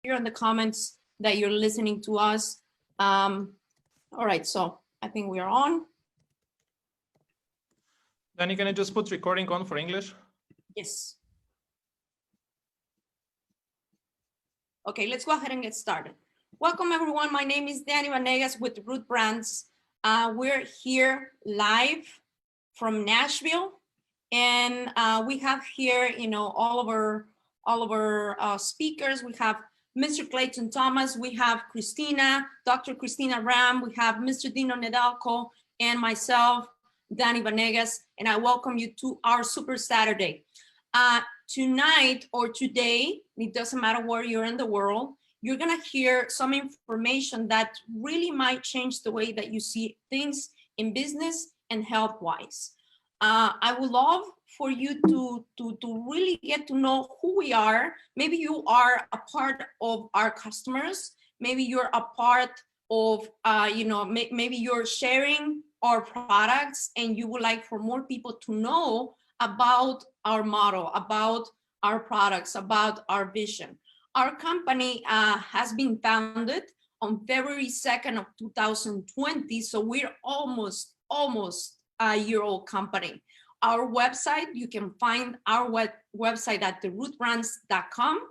here in the comments that you're listening to us. All right, so I think we are on. Danny, can I just put recording on for English? Yes. Okay, let's go ahead and get started. Welcome everyone. My name is Danny Vanegas with Root Brands. We're here live from Nashville, and we have here, all of our speakers. We have Mr. Clayton Thomas, we have Christina, Dr. Christina Ram, we have Mr. Dino Nedalco, and myself, Danny Vanegas, and I welcome you to our Super Saturday. Tonight or today, it doesn't matter where you're in the world, you're gonna hear some information that really might change the way that you see things in business and health-wise. I would love for you to really get to know who we are. Maybe you are a part of our customers. Maybe you're a part of, maybe you're sharing our products and you would like for more people to know about our model, about our products, about our vision. Our company has been founded on February 2nd of 2020, so we're almost a year-old company. Our website, you can find our website at therootbrands.com.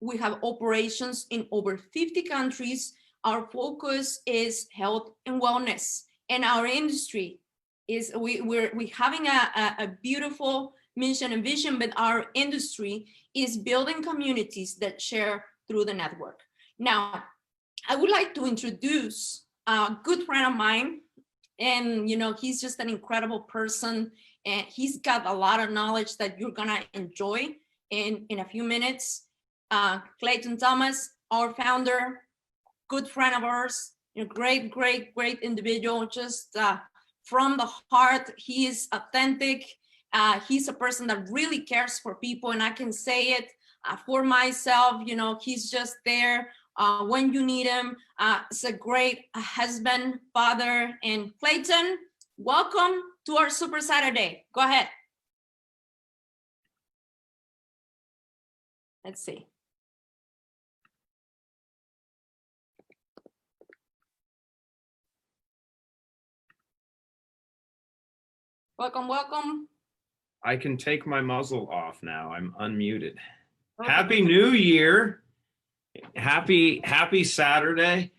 We have operations in over 50 countries. Our focus is health and wellness, and our industry is we're having a beautiful mission and vision, but our industry is building communities that share through the network. Now, I would like to introduce a good friend of mine, and he's just an incredible person, and he's got a lot of knowledge that you're gonna enjoy in a few minutes. Clayton Thomas, our founder, good friend of ours, great individual, just from the heart. He is authentic. He's a person that really cares for people, and I can say it for myself. He's just there when you need him. It's a great husband, father. And Clayton, welcome to our Super Saturday. Go ahead. Let's see. Welcome. I can take my muzzle off now. I'm unmuted. Okay. Happy New Year. Happy Saturday.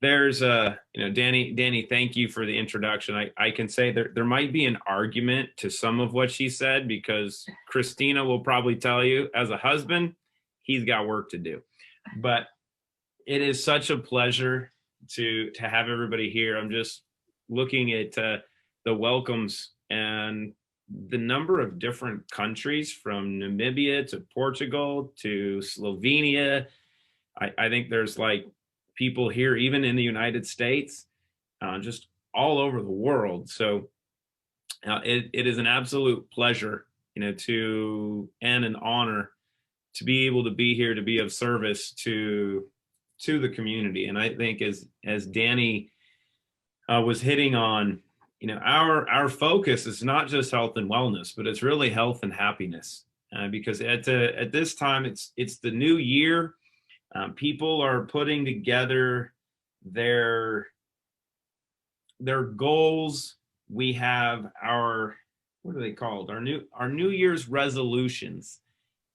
There's Danny, thank you for the introduction. I can say there might be an argument to some of what she said, because Christina will probably tell you, as a husband, he's got work to do. But it is such a pleasure to have everybody here. I'm just looking at the welcomes and the number of different countries, from Namibia to Portugal to Slovenia. I think there's like people here even in the United States, just all over the world. So it is an absolute pleasure, and an honor to be able to be here, to be of service to the community. And I think as Danny was hitting on, our focus is not just health and wellness, but it's really health and happiness. Because at this time, it's the new year. People are putting together their goals. We have our, what are they called? Our New Year's resolutions.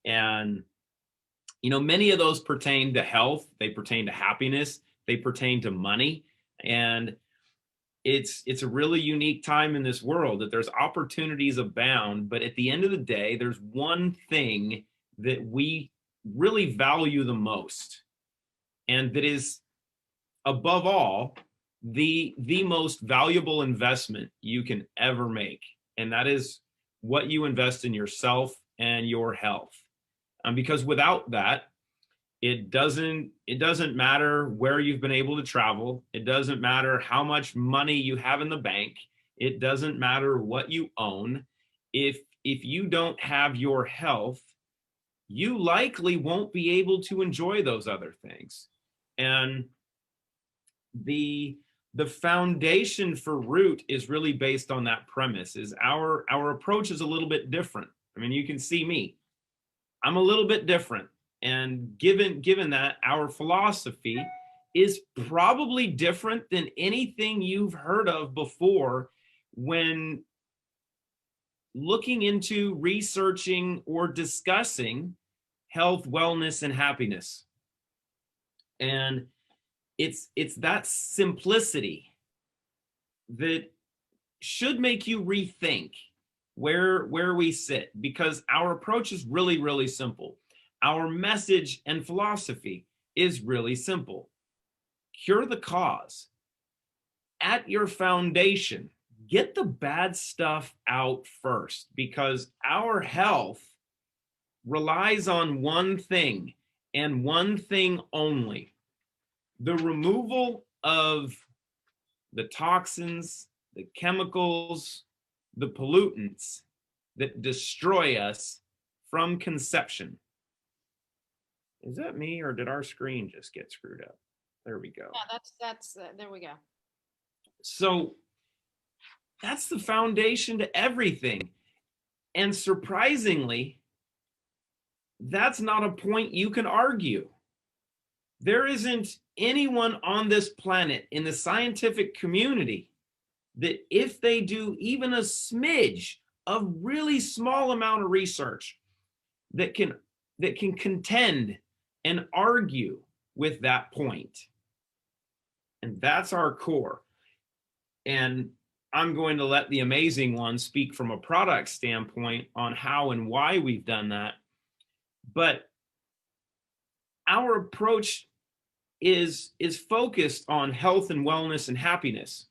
And, many of those pertain to health. They pertain to happiness. They pertain to money. And it's a really unique time in this world that there's opportunities abound, but at the end of the day, there's one thing that we really value the most, and that is, above all, the most valuable investment you can ever make, and that is what you invest in yourself and your health. Because without that, it doesn't matter where you've been able to travel. It doesn't matter how much money you have in the bank. It doesn't matter what you own. If you don't have your health, you likely won't be able to enjoy those other things. And the foundation for Root is really based on that premise. Is our approach is a little bit different. I mean, you can see me. I'm a little bit different. And given that, our philosophy is probably different than anything you've heard of before when looking into researching or discussing health, wellness, and happiness. And it's that simplicity that should make you rethink where we sit, because our approach is really, really simple. Our message and philosophy is really simple. Cure the cause. At your foundation, get the bad stuff out first, because our health relies on one thing and one thing only: the removal of the toxins, the chemicals, the pollutants that destroy us from conception. Is that me, or did our screen just get screwed up? There we go. Yeah, that's there we go. So that's the foundation to everything. And surprisingly, that's not a point you can argue. There isn't anyone on this planet in the scientific community that, if they do even a smidge of really small amount of research, that can contend and argue with that point. And that's our core. And I'm going to let the amazing one speak from a product standpoint on how and why we've done that. But our approach is focused on health and wellness and happiness.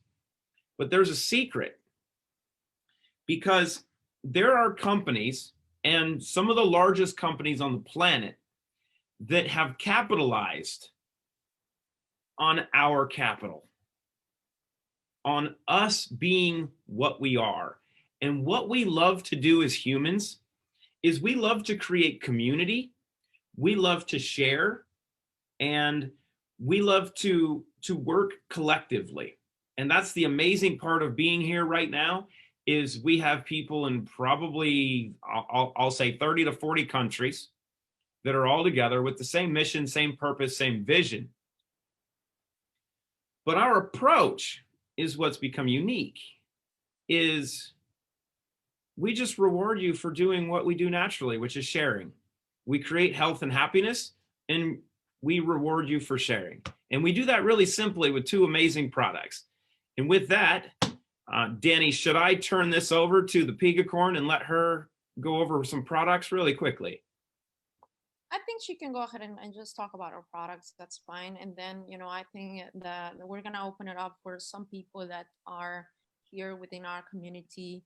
But there's a secret, because there are companies, and some of the largest companies on the planet, that have capitalized on our capital, on us being what we are. And what we love to do as humans is we love to create community, we love to share, and we love to work collectively. And that's the amazing part of being here right now, is we have people in probably, I'll say 30 to 40 countries that are all together with the same mission, same purpose, same vision. But our approach is what's become unique, is we just reward you for doing what we do naturally, which is sharing. We create health and happiness, and we reward you for sharing. And we do that really simply with two amazing products. And with that, Danny, should I turn this over to the Pegacorn and let her go over some products really quickly? I think she can go ahead and just talk about our products. That's fine. And then, I think that we're going to open it up for some people that are here within our community.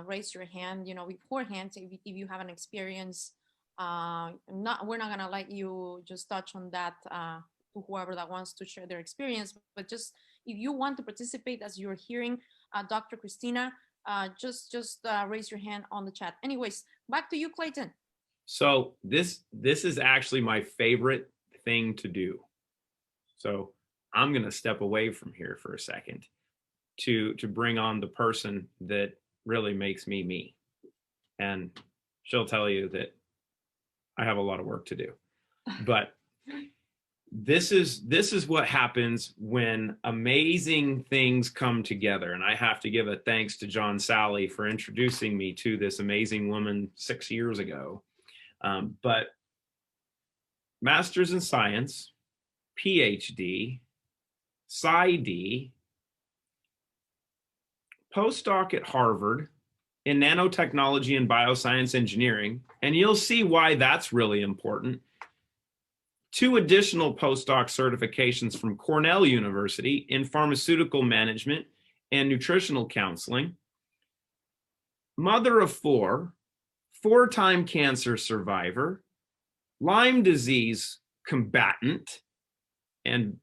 Raise your hand, beforehand, if you have an experience. We're not going to let you just touch on that to whoever that wants to share their experience. But just if you want to participate, as you're hearing Dr. Christina, just raise your hand on the chat. Anyways, back to you, Clayton. So this is actually my favorite thing to do. So I'm going to step away from here for a second to bring on the person that really makes me me. And she'll tell you that I have a lot of work to do. But this is what happens when amazing things come together. And I have to give a thanks to John Sally for introducing me to this amazing woman 6 years ago. But Master's in Science, PhD, PsyD, postdoc at Harvard in nanotechnology and bioscience engineering, and you'll see why that's really important. 2 additional postdoc certifications from Cornell University in pharmaceutical management and nutritional counseling. Mother of 4, 4-time cancer survivor, Lyme disease combatant and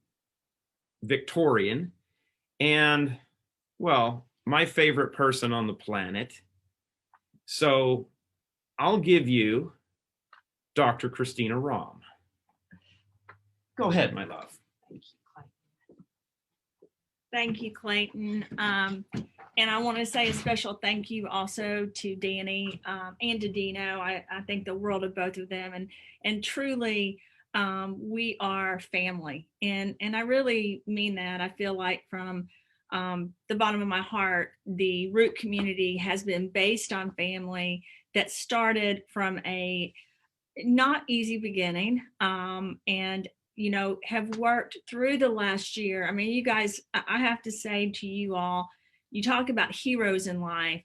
Victorian, and, well, my favorite person on the planet. So I'll give you Dr. Christina Rahm. Go ahead, my love. Thank you, Clayton. And I want to say a special thank you also to Danny and to Dino. I think the world of both of them, and truly we are family, and I really mean that. I feel like from the bottom of my heart, the Root community has been based on family that started from a not easy beginning, and you know, have worked through the last year. I mean, you guys, I have to say to you all, you talk about heroes in life.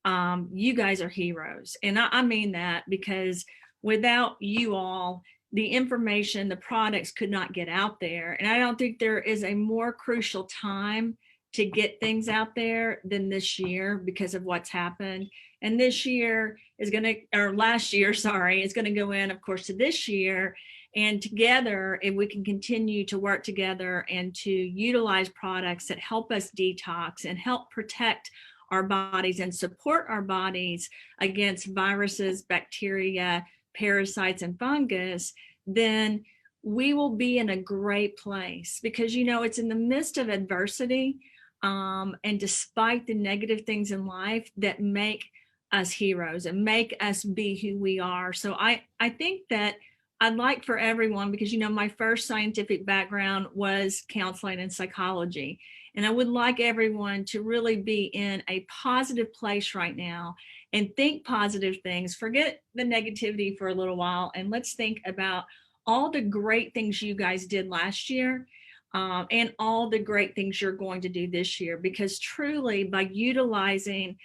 You guys are heroes. And I mean that, because without you all, the information, the products could not get out there. And I don't think there is a more crucial time to get things out there than this year because of what's happened. And this year is going to, or last year, sorry, is going to go in, of course, to this year. And together, if we can continue to work together and to utilize products that help us detox and help protect our bodies and support our bodies against viruses, bacteria, parasites, and fungus, then we will be in a great place. Because, you know, it's in the midst of adversity and despite the negative things in life that make us heroes and make us be who we are. So I think that I'd like for everyone, because, you know, my first scientific background was counseling and psychology. And I would like everyone to really be in a positive place right now and think positive things. Forget the negativity for a little while. And let's think about all the great things you guys did last year and all the great things you're going to do this year. Because truly, by utilizing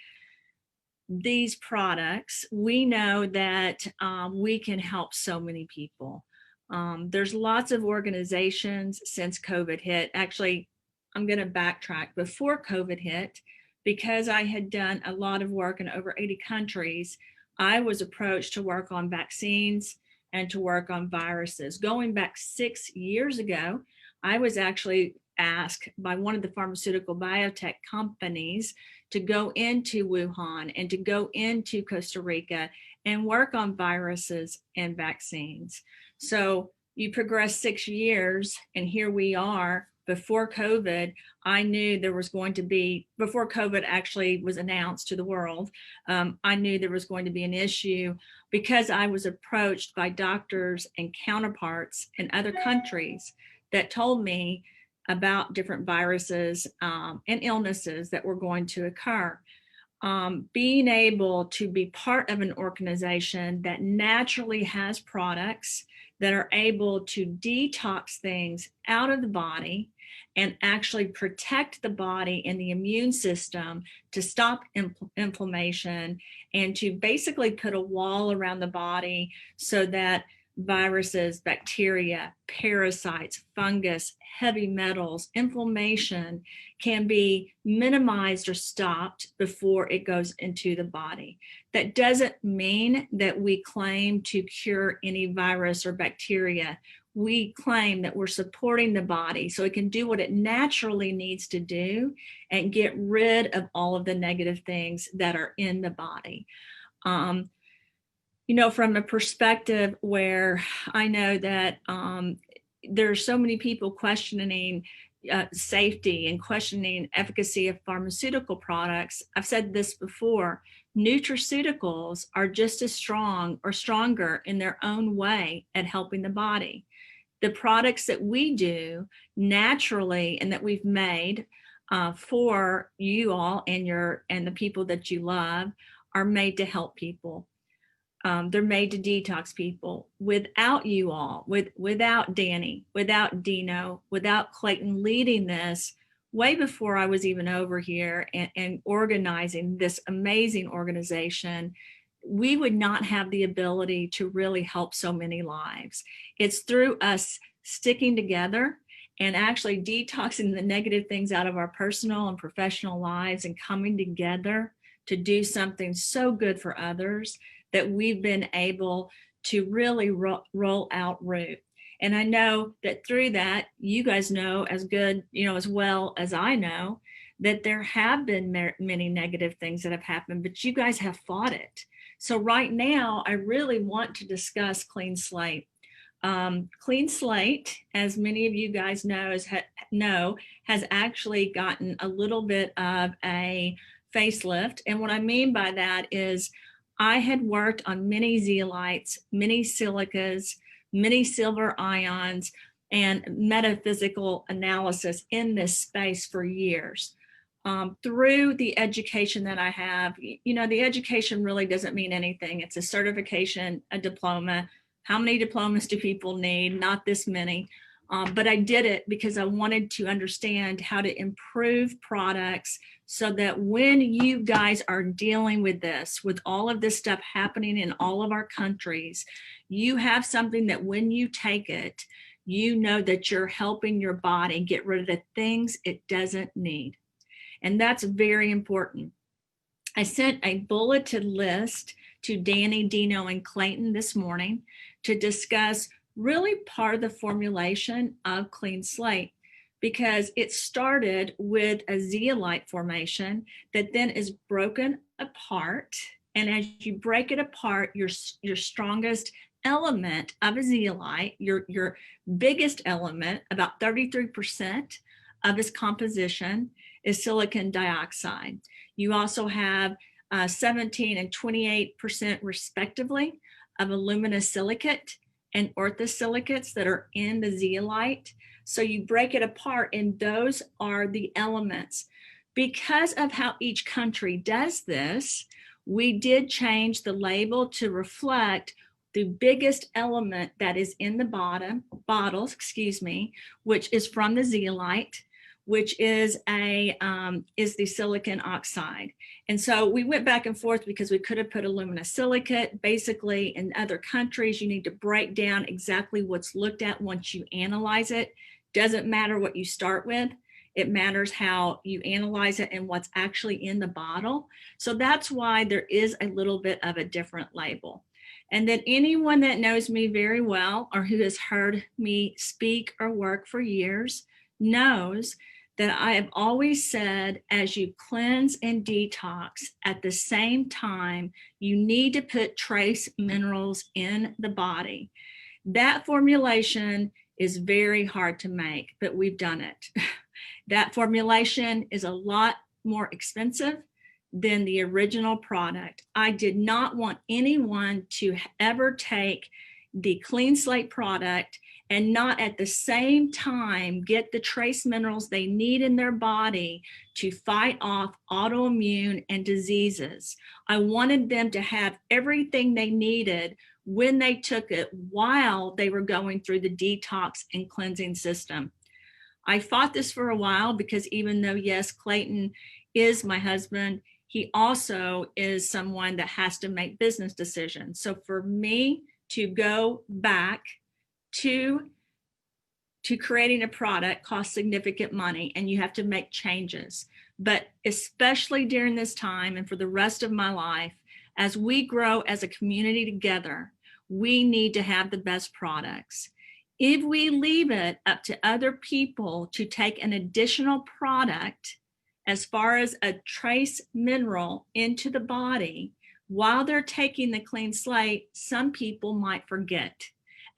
these products, we know that we can help so many people. There's lots of organizations since COVID hit. Actually, I'm going to backtrack. Before COVID hit, because I had done a lot of work in over 80 countries, I was approached to work on vaccines and to work on viruses. Going back 6 years ago, I was actually asked by one of the pharmaceutical biotech companies to go into Wuhan and to go into Costa Rica and work on viruses and vaccines. So you progress 6 years, and here we are. Before COVID, I knew there was going to be, before COVID actually was announced to the world, I knew there was going to be an issue, because I was approached by doctors and counterparts in other countries that told me about different viruses and illnesses that were going to occur. Being able to be part of an organization that naturally has products that are able to detox things out of the body and actually protect the body and the immune system to stop inflammation and to basically put a wall around the body so that viruses, bacteria, parasites, fungus, heavy metals, inflammation can be minimized or stopped before it goes into the body. That doesn't mean that we claim to cure any virus or bacteria. We claim that we're supporting the body so it can do what it naturally needs to do and get rid of all of the negative things that are in the body. You know, from a perspective where I know that there are so many people questioning safety and questioning efficacy of pharmaceutical products. I've said this before, nutraceuticals are just as strong or stronger in their own way at helping the body. The products that we do naturally and that we've made for you all and the people that you love are made to help people. They're made to detox people. Without you all, without Danny, without Dino, without Clayton leading this, way before I was even over here and organizing this amazing organization, we would not have the ability to really help so many lives. It's through us sticking together and actually detoxing the negative things out of our personal and professional lives and coming together to do something so good for others that we've been able to really roll out Root. And I know that through that, you guys know as good, you know, as well as I know, that there have been many negative things that have happened, but you guys have fought it. So right now, I really want to discuss Clean Slate. Clean Slate, as many of you guys know, has actually gotten a little bit of a facelift. And what I mean by that is I had worked on many zeolites, many silicas, many silver ions, and metaphysical analysis in this space for years. Through the education that I have, the education really doesn't mean anything. It's a certification, a diploma. How many diplomas do people need? Not this many. But I did it because I wanted to understand how to improve products so that when you guys are dealing with this, with all of this stuff happening in all of our countries, you have something that when you take it, you know that you're helping your body get rid of the things it doesn't need. And that's very important. I sent a bulleted list to Danny, Dino, and Clayton this morning to discuss really part of the formulation of Clean Slate, because it started with a zeolite formation that then is broken apart. And as you break it apart, your strongest element of a zeolite, your biggest element, about 33% of its composition, is silicon dioxide. You also have 17 and 28% respectively of aluminosilicate and orthosilicates that are in the zeolite. So you break it apart and those are the elements. Because of how each country does this, we did change the label to reflect the biggest element that is in the bottles, which is from the zeolite, which is the silicon oxide. And so we went back and forth because we could have put aluminosilicate. Basically, in other countries, you need to break down exactly what's looked at once you analyze it. Doesn't matter what you start with. It matters how you analyze it and what's actually in the bottle. So that's why there is a little bit of a different label. And then anyone that knows me very well or who has heard me speak or work for years knows that I have always said, as you cleanse and detox at the same time, you need to put trace minerals in the body. That formulation is very hard to make, but we've done it. That formulation is a lot more expensive than the original product. I did not want anyone to ever take the Clean Slate product and not at the same time get the trace minerals they need in their body to fight off autoimmune and diseases. I wanted them to have everything they needed when they took it while they were going through the detox and cleansing system. I fought this for a while because even though, yes, Clayton is my husband, he also is someone that has to make business decisions. So for me to go back to creating a product costs significant money and you have to make changes. But especially during this time and for the rest of my life, as we grow as a community together, we need to have the best products. If we leave it up to other people to take an additional product as far as a trace mineral into the body, while they're taking the Clean Slate, some people might forget.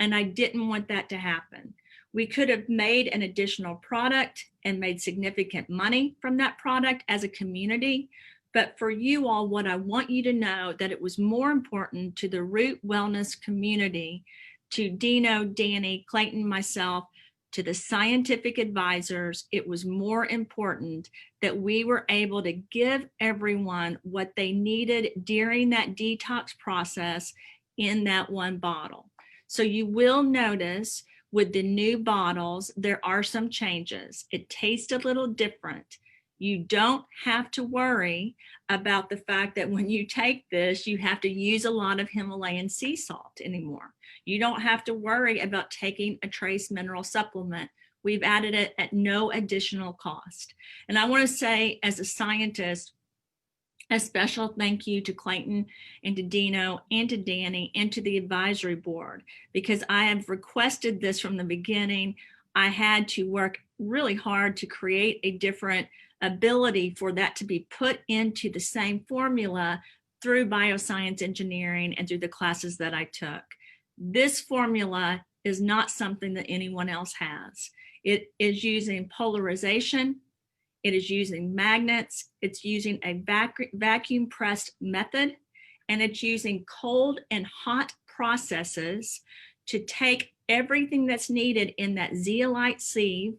And I didn't want that to happen. We could have made an additional product and made significant money from that product as a community. But for you all, what I want you to know that it was more important to the Root Wellness community, to Dino, Danny, Clayton, myself, to the scientific advisors, it was more important that we were able to give everyone what they needed during that detox process in that one bottle. So you will notice with the new bottles, there are some changes. It tastes a little different. You don't have to worry about the fact that when you take this, you have to use a lot of Himalayan sea salt anymore. You don't have to worry about taking a trace mineral supplement. We've added it at no additional cost. And I want to say, as a scientist, a special thank you to Clayton and to Dino and to Danny and to the advisory board, because I have requested this from the beginning. I had to work really hard to create a different ability for that to be put into the same formula through bioscience engineering and through the classes that I took. This formula is not something that anyone else has. It is using polarization. It is using magnets. It's using a vacuum pressed method, and it's using cold and hot processes to take everything that's needed in that zeolite sieve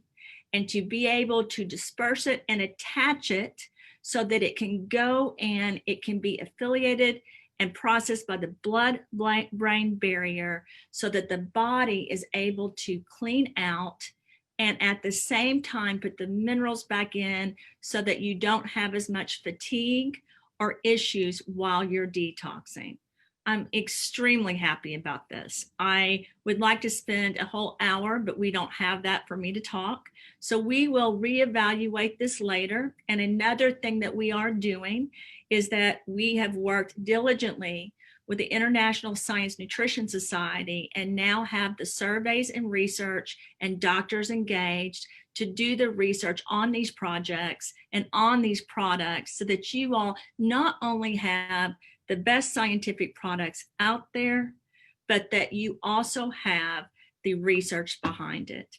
and to be able to disperse it and attach it so that it can go and it can be affiliated and processed by the blood-brain barrier so that the body is able to clean out and at the same time put the minerals back in so that you don't have as much fatigue or issues while you're detoxing. I'm extremely happy about this. I would like to spend a whole hour, but we don't have that for me to talk. So we will reevaluate this later. And another thing that we are doing is that we have worked diligently with the International Science Nutrition Society and now have the surveys and research and doctors engaged to do the research on these projects and on these products so that you all not only have the best scientific products out there, but that you also have the research behind it.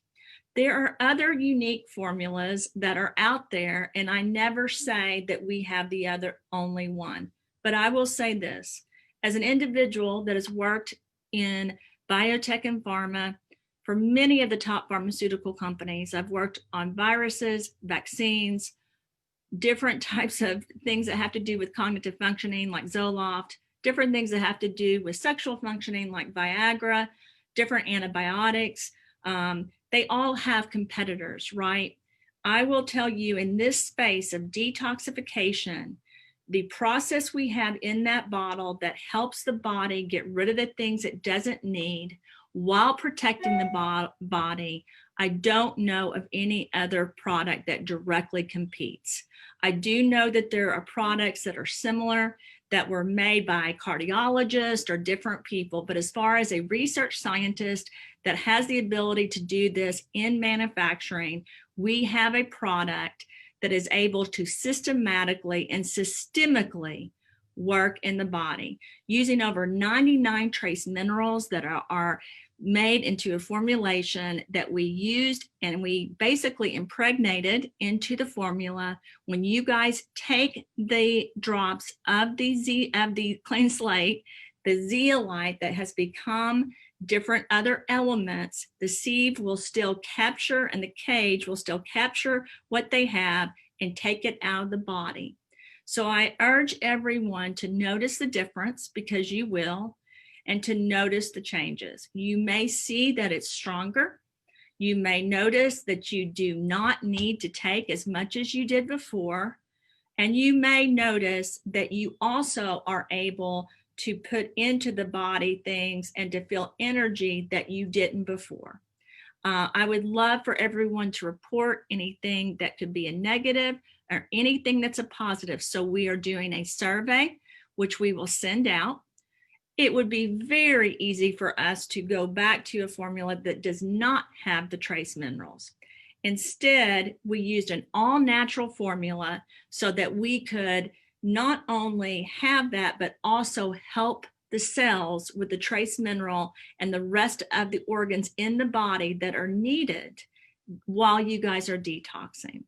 There are other unique formulas that are out there, and I never say that we have the other only one. But I will say this, as an individual that has worked in biotech and pharma for many of the top pharmaceutical companies, I've worked on viruses, vaccines, different types of things that have to do with cognitive functioning like Zoloft, different things that have to do with sexual functioning like Viagra, different antibiotics. They all have competitors, right? I will tell you in this space of detoxification, the process we have in that bottle that helps the body get rid of the things it doesn't need while protecting the body, I don't know of any other product that directly competes. I do know that there are products that are similar that were made by cardiologists or different people, but as far as a research scientist that has the ability to do this in manufacturing, we have a product that is able to systematically and systemically work in the body using over 99 trace minerals that are made into a formulation that we used and we basically impregnated into the formula. When you guys take the drops of the clean slate, the zeolite that has become different other elements, the sieve will still capture and the cage will still capture what they have and take it out of the body. So I urge everyone to notice the difference, because you will, and to notice the changes. You may see that it's stronger. You may notice that you do not need to take as much as you did before. And you may notice that you also are able to put into the body things and to feel energy that you didn't before. I would love for everyone to report anything that could be a negative or anything that's a positive. So we are doing a survey, which we will send out. It would be very easy for us to go back to a formula that does not have the trace minerals. Instead, we used an all-natural formula so that we could not only have that, but also help the cells with the trace mineral and the rest of the organs in the body that are needed while you guys are detoxing.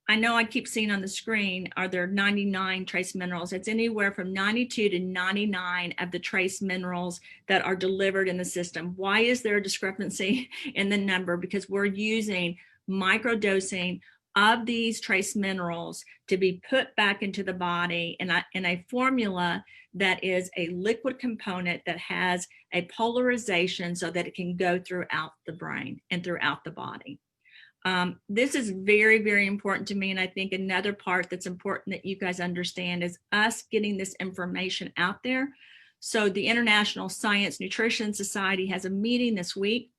I know I keep seeing on the screen, are there 99 trace minerals? It's anywhere from 92 to 99 of the trace minerals that are delivered in the system. Why is there a discrepancy in the number? Because we're using microdosing of these trace minerals to be put back into the body in a formula that is a liquid component that has a polarization so that it can go throughout the brain and throughout the body. This is very, very important to me. And I think another part that's important that you guys understand is us getting this information out there. So the International Science Nutrition Society has a meeting this week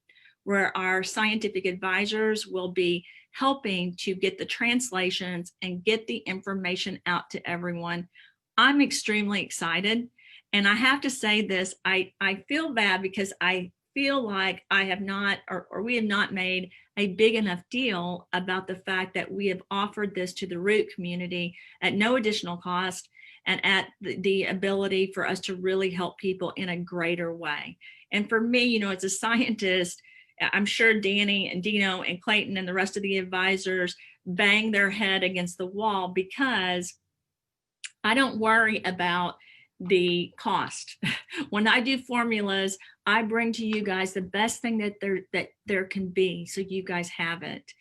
where our scientific advisors will be helping to get the translations and get the information out to everyone. I'm extremely excited. And I have to say this, I feel bad because I feel like I have not, or we have not made a big enough deal about the fact that we have offered this to the root community at no additional cost and at the ability for us to really help people in a greater way. And for me, you know, as a scientist, I'm sure Danny and Dino and Clayton and the rest of the advisors bang their head against the wall because I don't worry about the cost. When I do formulas, I bring to you guys the best thing that there can be, so you guys have it.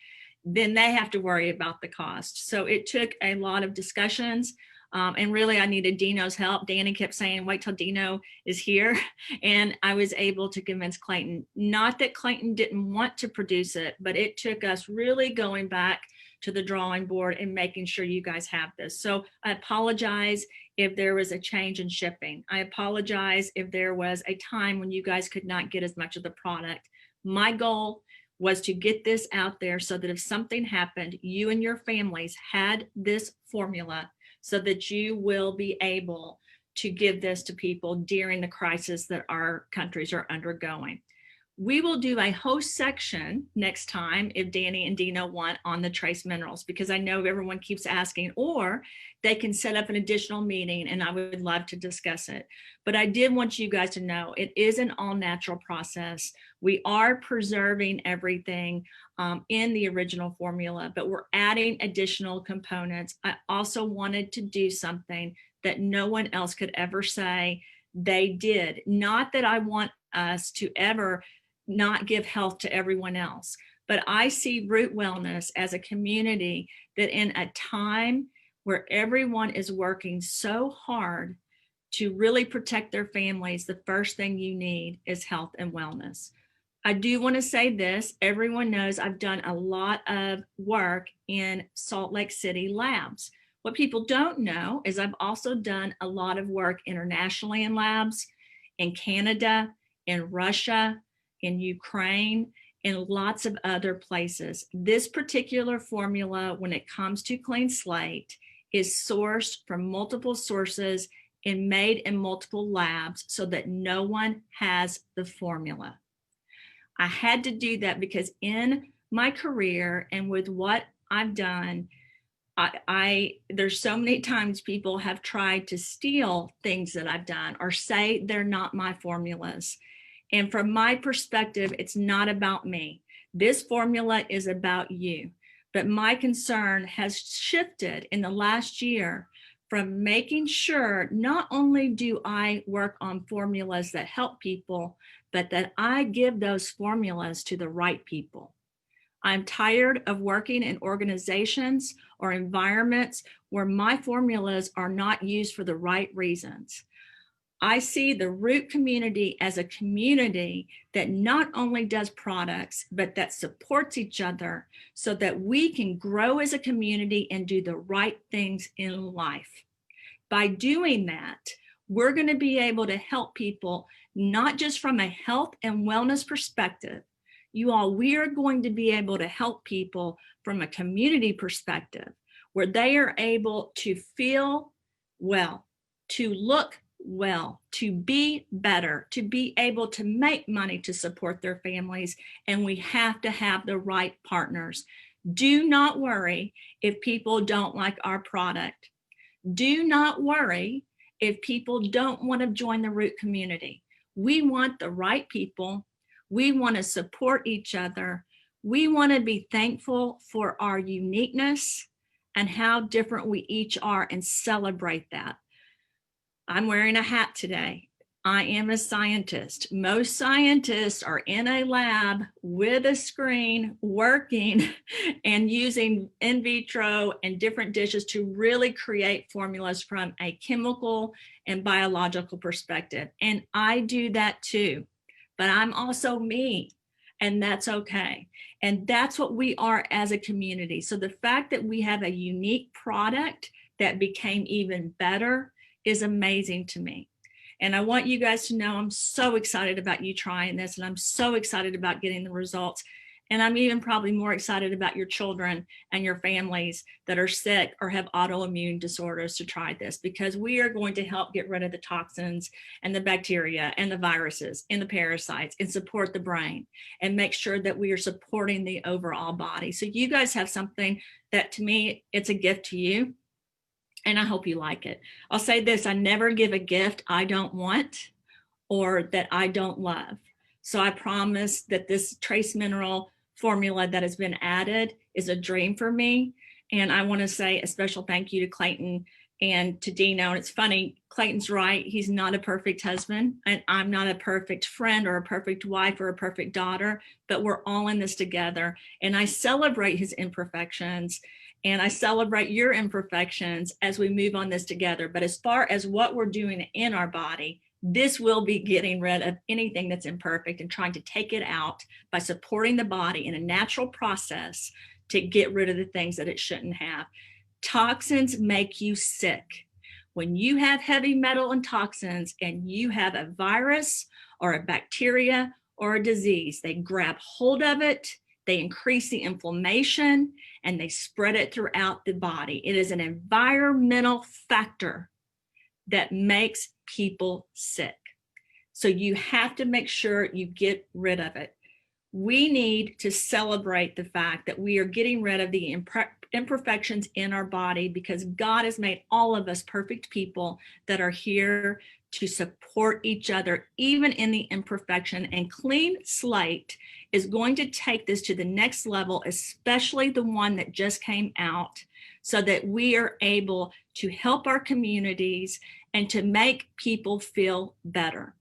Then they have to worry about the cost. So it took a lot of discussions. And really, I needed Dino's help. Danny kept saying, wait till Dino is here. And I was able to convince Clayton. Not that Clayton didn't want to produce it, but it took us really going back to the drawing board and making sure you guys have this. So I apologize if there was a change in shipping. I apologize if there was a time when you guys could not get as much of the product. My goal was to get this out there so that if something happened, you and your families had this formula so that you will be able to give this to people during the crisis that our countries are undergoing. We will do a host section next time if Danny and Dino want on the trace minerals, because I know everyone keeps asking, or they can set up an additional meeting and I would love to discuss it. But I did want you guys to know it is an all natural process. We are preserving everything in the original formula, but we're adding additional components. I also wanted to do something that no one else could ever say they did. Not that I want us to ever not give health to everyone else, but I see Root Wellness as a community that in a time where everyone is working so hard to really protect their families, the first thing you need is health and wellness. I do want to say this, everyone knows I've done a lot of work in Salt Lake City labs. What people don't know is I've also done a lot of work internationally in labs, in Canada, in Russia, in Ukraine, and lots of other places. This particular formula, when it comes to Clean Slate, is sourced from multiple sources and made in multiple labs so that no one has the formula. I had to do that because in my career and with what I've done, there's so many times people have tried to steal things that I've done or say they're not my formulas. And from my perspective, it's not about me. This formula is about you. But my concern has shifted in the last year from making sure not only do I work on formulas that help people, but that I give those formulas to the right people. I'm tired of working in organizations or environments where my formulas are not used for the right reasons. I see the Root community as a community that not only does products, but that supports each other so that we can grow as a community and do the right things in life. By doing that, we're going to be able to help people, not just from a health and wellness perspective. You all, we are going to be able to help people from a community perspective where they are able to feel well, to look well, to be better, to be able to make money to support their families. And we have to have the right partners. Do not worry if people don't like our product. Do not worry if people don't want to join the Root community. We want the right people. We want to support each other. We want to be thankful for our uniqueness and how different we each are and celebrate that. I'm wearing a hat today. I am a scientist. Most scientists are in a lab with a screen working and using in vitro and different dishes to really create formulas from a chemical and biological perspective. And I do that too, but I'm also me, and that's okay. And that's what we are as a community. So the fact that we have a unique product that became even better is amazing to me. And I want you guys to know I'm so excited about you trying this, and I'm so excited about getting the results. And I'm even probably more excited about your children and your families that are sick or have autoimmune disorders to try this, because we are going to help get rid of the toxins and the bacteria and the viruses and the parasites and support the brain and make sure that we are supporting the overall body. So you guys have something that, to me, it's a gift to you. And I hope you like it. I'll say this, I never give a gift I don't want or that I don't love. So I promise that this trace mineral formula that has been added is a dream for me. And I want to say a special thank you to Clayton and to Dino. And it's funny, Clayton's right. He's not a perfect husband, and I'm not a perfect friend or a perfect wife or a perfect daughter, but we're all in this together. And I celebrate his imperfections, and I celebrate your imperfections as we move on this together. But as far as what we're doing in our body, this will be getting rid of anything that's imperfect and trying to take it out by supporting the body in a natural process to get rid of the things that it shouldn't have. Toxins make you sick. When you have heavy metal and toxins and you have a virus or a bacteria or a disease, they grab hold of it, they increase the inflammation, and they spread it throughout the body. It is an environmental factor that makes people sick. So you have to make sure you get rid of it. We need to celebrate the fact that we are getting rid of the imperfections in our body, because God has made all of us perfect people that are here to support each other, even in the imperfection. And clean slate is going to take this to the next level, especially the one that just came out, so that we are able to help our communities and to make people feel better.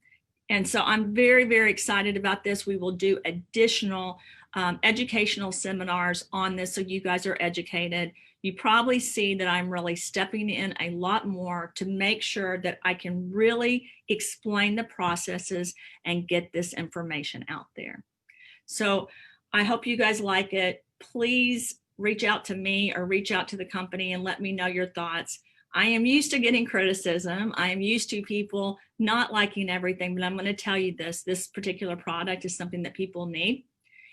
And so I'm very, very excited about this. We will do additional educational seminars on this so you guys are educated. You probably see that I'm really stepping in a lot more to make sure that I can really explain the processes and get this information out there. So I hope you guys like it. Please reach out to me or reach out to the company and let me know your thoughts. I am used to getting criticism. I am used to people not liking everything, but I'm going to tell you this particular product is something that people need,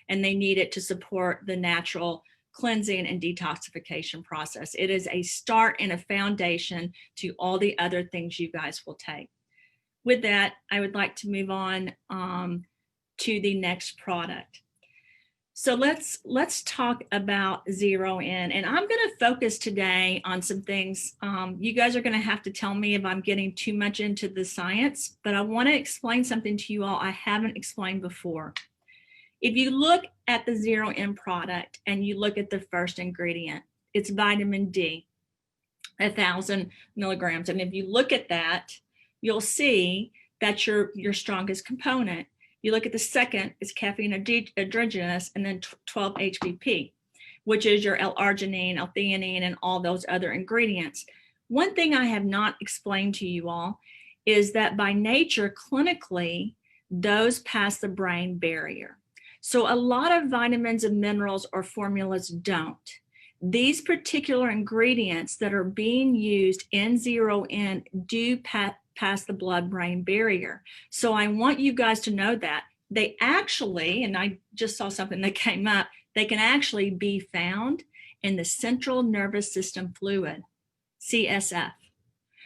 and they need it to support the natural cleansing and detoxification process. It is a start and a foundation to all the other things you guys will take. With that, I would like to move on to the next product. So let's talk about Zero In, and I'm going to focus today on some things. You guys are going to have to tell me if I'm getting too much into the science, but I want to explain something to you all I haven't explained before. If you look at the Zero In product and you look at the first ingredient, it's vitamin D, 1,000 milligrams. And if you look at that, you'll see that's your strongest component. You look at the second, it's caffeine adrenalinase, and then 12-HBP, which is your L-arginine, L-theanine, and all those other ingredients. One thing I have not explained to you all is that by nature, clinically, those pass the brain barrier. So a lot of vitamins and minerals or formulas don't. These particular ingredients that are being used in Zero In do pass the blood-brain barrier. So I want you guys to know that they actually, and I just saw something that came up, they can actually be found in the central nervous system fluid, CSF.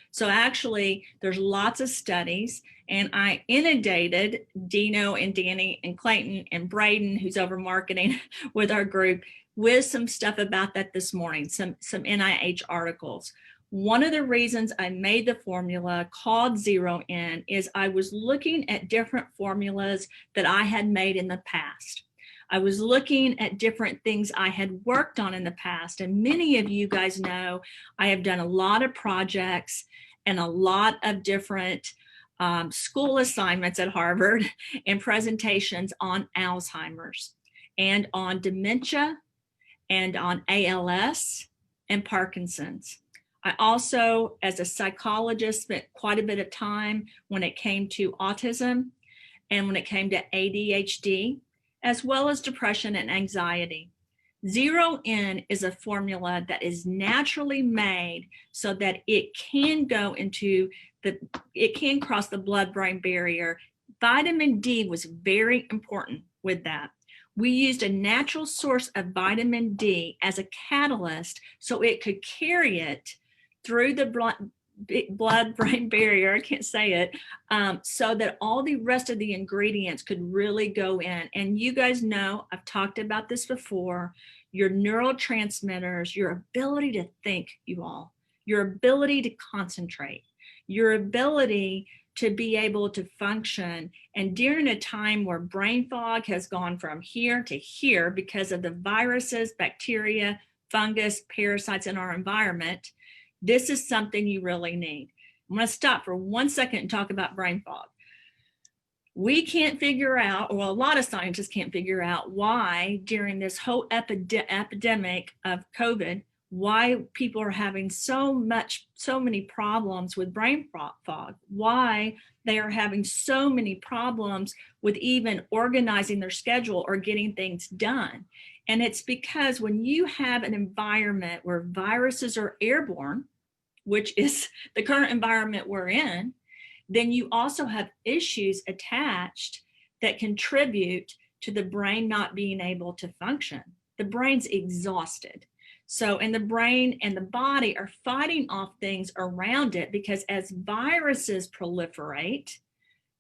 So actually, there's lots of studies, and I inundated Dino and Danny and Clayton and Braden, who's over marketing with our group, with some stuff about that this morning, some NIH articles. One of the reasons I made the formula called Zero In is I was looking at different formulas that I had made in the past. I was looking at different things I had worked on in the past. And many of you guys know I have done a lot of projects and a lot of different school assignments at Harvard and presentations on Alzheimer's and on dementia and on ALS and Parkinson's. I also, as a psychologist, spent quite a bit of time when it came to autism and when it came to ADHD, as well as depression and anxiety. Zero In is a formula that is naturally made so that it can go into it can cross the blood-brain barrier. Vitamin D was very important with that. We used a natural source of vitamin D as a catalyst so it could carry it through the blood-brain barrier, I can't say it, so that all the rest of the ingredients could really go in. And you guys know, I've talked about this before, your neurotransmitters, your ability to think, you all, your ability to concentrate, your ability to be able to function. And during a time where brain fog has gone from here to here because of the viruses, bacteria, fungus, parasites in our environment, this is something you really need. I'm going to stop for 1 second and talk about brain fog. We can't figure out, or a lot of scientists can't figure out, why during this whole epidemic of COVID, why people are having so many problems with brain fog, why they are having so many problems with even organizing their schedule or getting things done. And it's because when you have an environment where viruses are airborne, which is the current environment we're in, then you also have issues attached that contribute to the brain not being able to function. The brain's exhausted. So, and the brain and the body are fighting off things around it, because as viruses proliferate,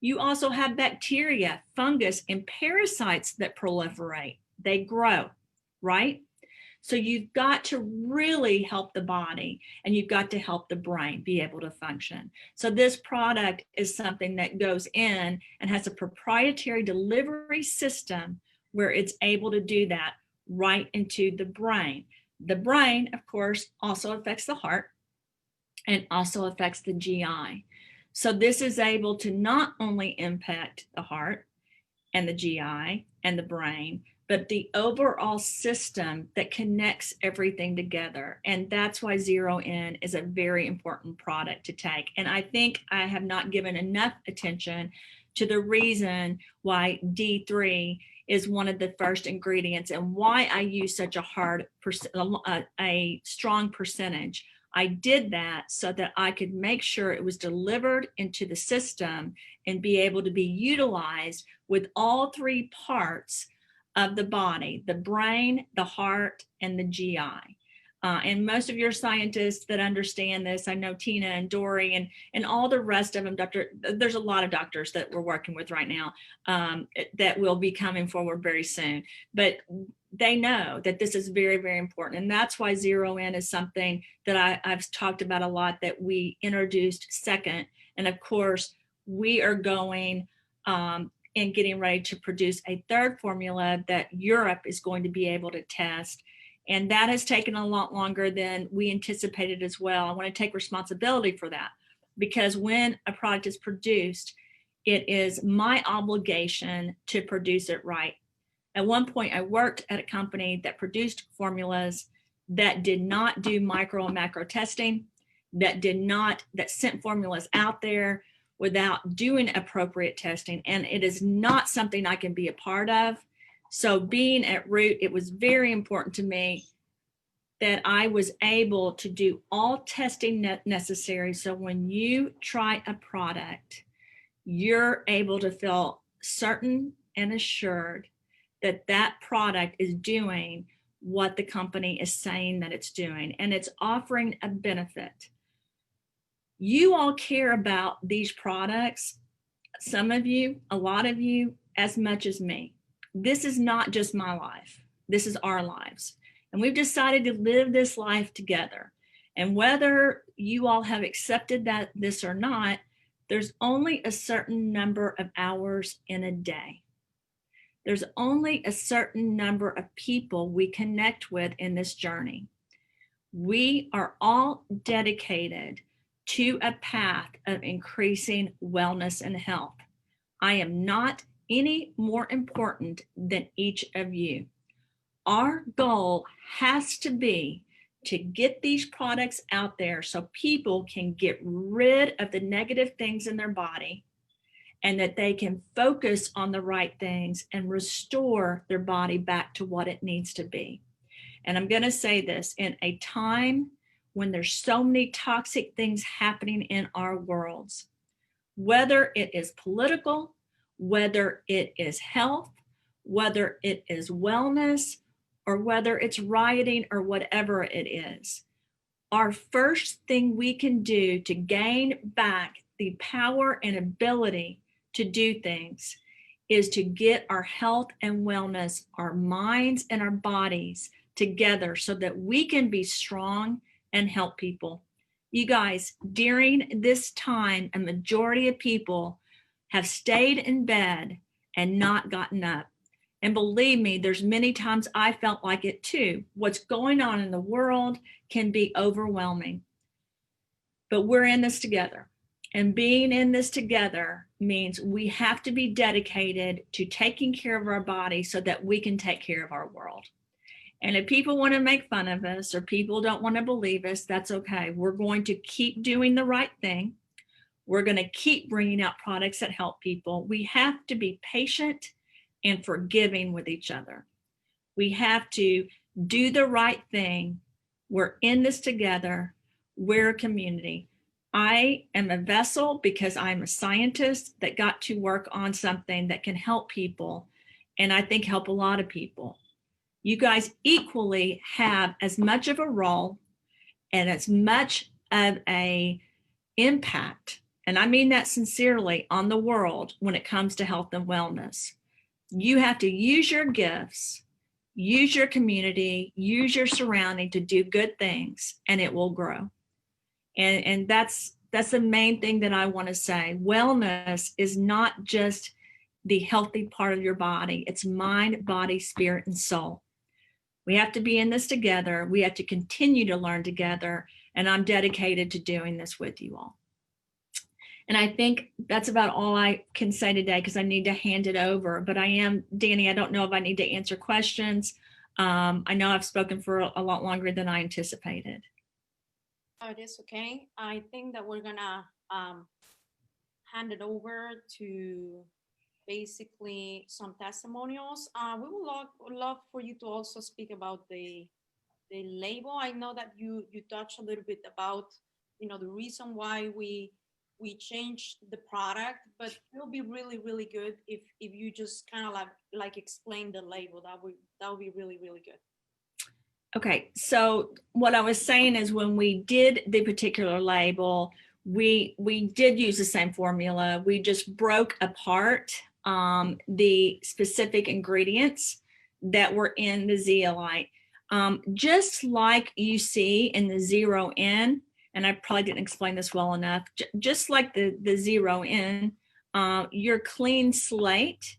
you also have bacteria, fungus, and parasites that proliferate. They grow, right? So you've got to really help the body, and you've got to help the brain be able to function. So this product is something that goes in and has a proprietary delivery system where it's able to do that right into the brain. The brain, of course, also affects the heart and also affects the GI. So this is able to not only impact the heart and the GI and the brain, but the overall system that connects everything together. And that's why Zero In is a very important product to take. And I think I have not given enough attention to the reason why D3 is one of the first ingredients and why I use such a strong percentage. I did that so that I could make sure it was delivered into the system and be able to be utilized with all three parts of the body: the brain, the heart, and the GI. And most of your scientists that understand this, I know Tina and Dory and all the rest of them, there's a lot of doctors that we're working with right now that will be coming forward very soon. But they know that this is very, very important. And that's why Zero In is something that I've talked about a lot, that we introduced second. And of course, we are going and getting ready to produce a third formula that Europe is going to be able to test. And that has taken a lot longer than we anticipated as well. I want to take responsibility for that, because when a product is produced, it is my obligation to produce it right. At one point, I worked at a company that produced formulas that did not do micro and macro testing, that sent formulas out there without doing appropriate testing. And it is not something I can be a part of. So being at Root, it was very important to me that I was able to do all testing necessary. So when you try a product, you're able to feel certain and assured that that product is doing what the company is saying that it's doing, and it's offering a benefit. You all care about these products, some of you, a lot of you, as much as me. This is not just my life. This is our lives. And we've decided to live this life together. And whether you all have accepted this or not, there's only a certain number of hours in a day. There's only a certain number of people we connect with in this journey. We are all dedicated to a path of increasing wellness and health. I am not any more important than each of you. Our goal has to be to get these products out there so people can get rid of the negative things in their body, and that they can focus on the right things and restore their body back to what it needs to be. And I'm going to say this, in a time when there's so many toxic things happening in our worlds, whether it is political, whether it is health, whether it is wellness, or whether it's rioting or whatever it is, our first thing we can do to gain back the power and ability to do things is to get our health and wellness, our minds and our bodies together so that we can be strong and help people. You guys, during this time, a majority of people have stayed in bed and not gotten up. And believe me, there's many times I felt like it too. What's going on in the world can be overwhelming. But we're in this together. And being in this together means we have to be dedicated to taking care of our body so that we can take care of our world. And if people want to make fun of us or people don't want to believe us, that's okay. We're going to keep doing the right thing. We're going to keep bringing out products that help people. We have to be patient and forgiving with each other. We have to do the right thing. We're in this together. We're a community. I am a vessel because I'm a scientist that got to work on something that can help people, and I think help a lot of people. You guys equally have as much of a role and as much of a impact, and I mean that sincerely, on the world when it comes to health and wellness. You have to use your gifts, use your community, use your surrounding to do good things, and it will grow. And that's the main thing that I want to say. Wellness is not just the healthy part of your body. It's mind, body, spirit, and soul. We have to be in this together. We have to continue to learn together. And I'm dedicated to doing this with you all. And I think that's about all I can say today because I need to hand it over. But Danny, I don't know if I need to answer questions. I know I've spoken for a lot longer than I anticipated. Oh, it is okay. I think that we're gonna hand it over to basically some testimonials. We would love for you to also speak about the label. I know that you touched a little bit about the reason why we changed the product, but it will be really good if you just kind of like explain the label. That would be really good. Okay, so what I was saying is when we did the particular label, we did use the same formula. We just broke apart the specific ingredients that were in the zeolite. Just like you see in the 0N, and I probably didn't explain this well enough, just like the 0N, your clean slate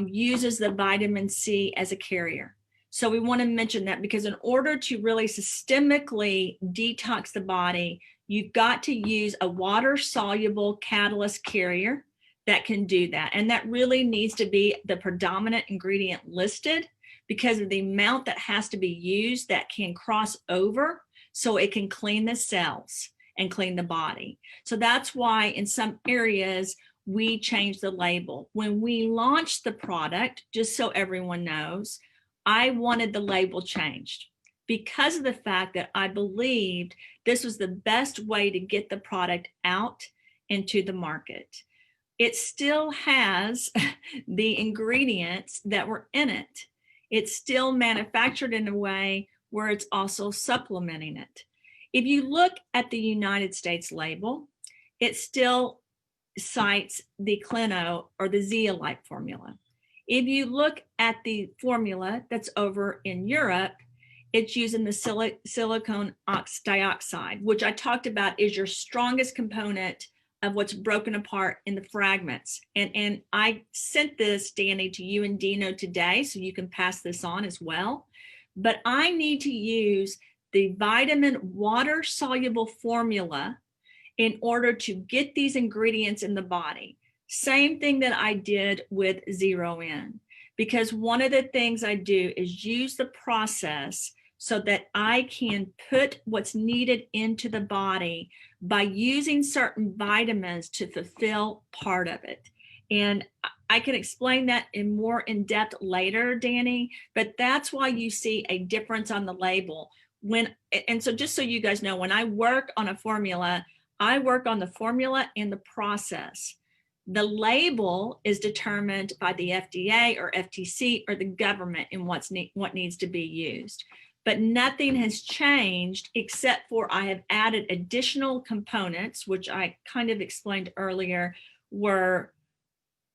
uses the vitamin C as a carrier. So we want to mention that because in order to really systemically detox the body, you've got to use a water-soluble catalyst carrier that can do that. And that really needs to be the predominant ingredient listed because of the amount that has to be used that can cross over so it can clean the cells and clean the body. So that's why in some areas we changed the label. When we launched the product, just so everyone knows, I wanted the label changed because of the fact that I believed this was the best way to get the product out into the market. It still has the ingredients that were in it. It's still manufactured in a way where it's also supplementing it. If you look at the United States label, it still cites the Clino or the zeolite formula. If you look at the formula that's over in Europe, it's using the silicone dioxide, which I talked about is your strongest component of what's broken apart in the fragments. And I sent this, Danny, to you and Dino today, so you can pass this on as well. But I need to use the vitamin water-soluble formula in order to get these ingredients in the body. Same thing that I did with 0N, because one of the things I do is use the process so that I can put what's needed into the body by using certain vitamins to fulfill part of it. And I can explain that in more in depth later, Danny, but that's why you see a difference on the label. And so just so you guys know, when I work on a formula, I work on the formula and the process. The label is determined by the FDA or FTC or the government in what needs to be used. But nothing has changed except for I have added additional components, which I kind of explained earlier, were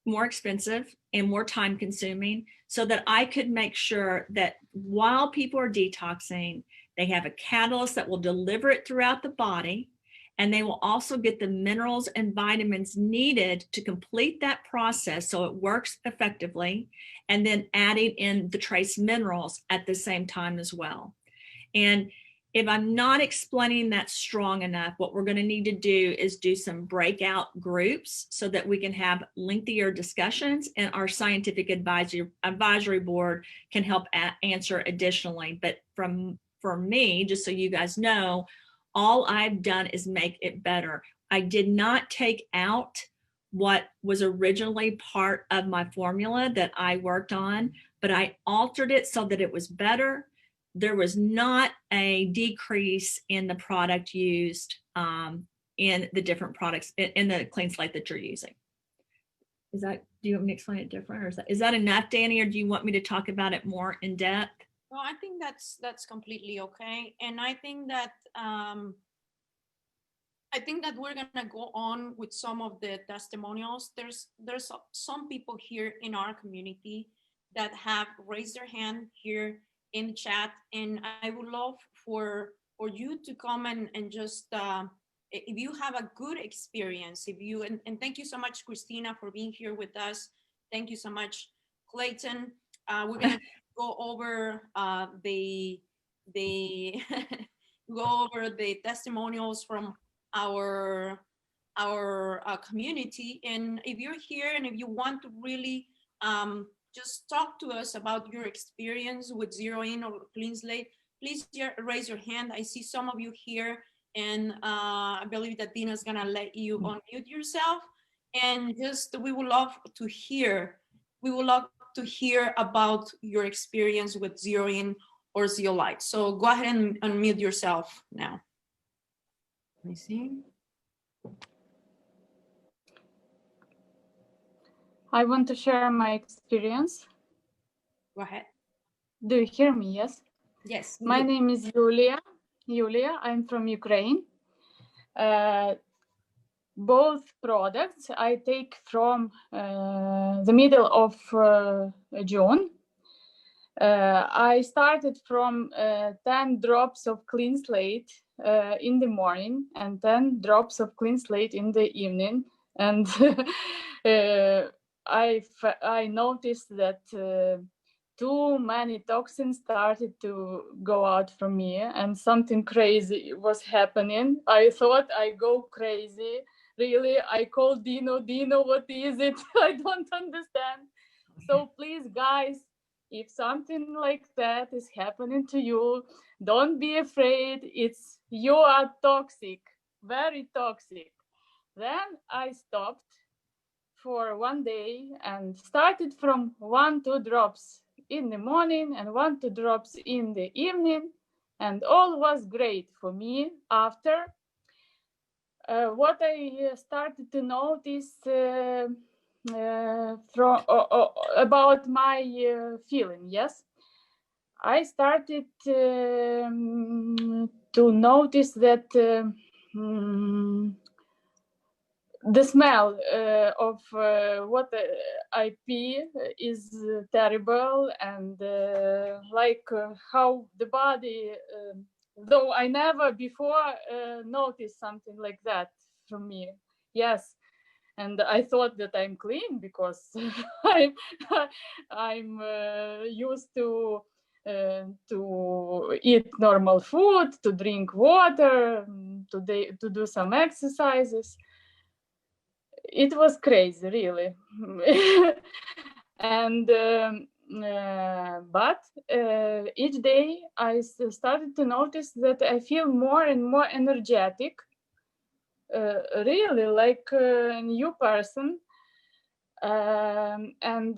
more expensive and more time consuming so that I could make sure that while people are detoxing, They have a catalyst that will deliver it throughout the body, and they will also get the minerals and vitamins needed to complete that process so it works effectively, and then adding in the trace minerals at the same time as well. And if I'm not explaining that strong enough, what we're going to need to do is do some breakout groups so that we can have lengthier discussions, and our scientific advisory board can help answer additionally. But for me, just so you guys know, all I've done is make it better. I did not take out what was originally part of my formula that I worked on, but I altered it so that it was better. There was not a decrease in the product used in the different products in the clean slate that you're using. Do you want me to explain it different, or is that enough, Danny, or do you want me to talk about it more in depth? No, I think that's completely okay. And I think that we're gonna go on with some of the testimonials. There's some people here in our community that have raised their hand here in the chat, and I would love for you to come and just if you have a good experience, and thank you so much, Christina, for being here with us. Thank you so much, Clayton. We're gonna go over the go over the testimonials from our community. And if you're here and if you want to really just talk to us about your experience with Zero In or Clean Slate, please raise your hand. I see some of you here, and I believe that Dina's gonna let you unmute yourself. And just we would love to hear about your experience with Zero In or zeolite. So go ahead and unmute yourself now. Let me see. I want to share my experience. Go ahead. Do you hear me? Yes. Yes. My name is Yulia. I'm from Ukraine. Both products I take from the middle of June. I started from 10 drops of Clean Slate in the morning and 10 drops of Clean Slate in the evening. And I noticed that too many toxins started to go out from me, and something crazy was happening. I thought I go crazy. Really, I called Dino, what is it? I don't understand. So please, guys, if something like that is happening to you, don't be afraid. You are toxic, very toxic. Then I stopped for one day and started from 1-2 drops in the morning and 1-2 drops in the evening, and all was great for me. After what I started to notice about my feeling, yes, I started to notice that the smell of what I pee is terrible, and how the body, though I never before noticed something like that from me. Yes, and I thought that I'm clean because I'm used to eat normal food, to drink water, to do some exercises. It was crazy, really. And but each day I started to notice that I feel more and more energetic, really like a new person. And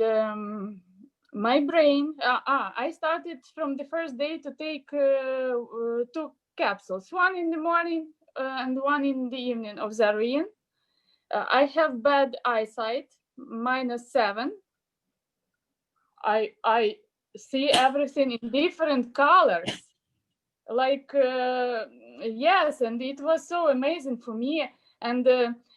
my brain, I started from the first day to take 2 capsules, one in the morning and one in the evening of Zero In. I have bad eyesight, -7. I see everything in different colors, like yes, and it was so amazing for me. And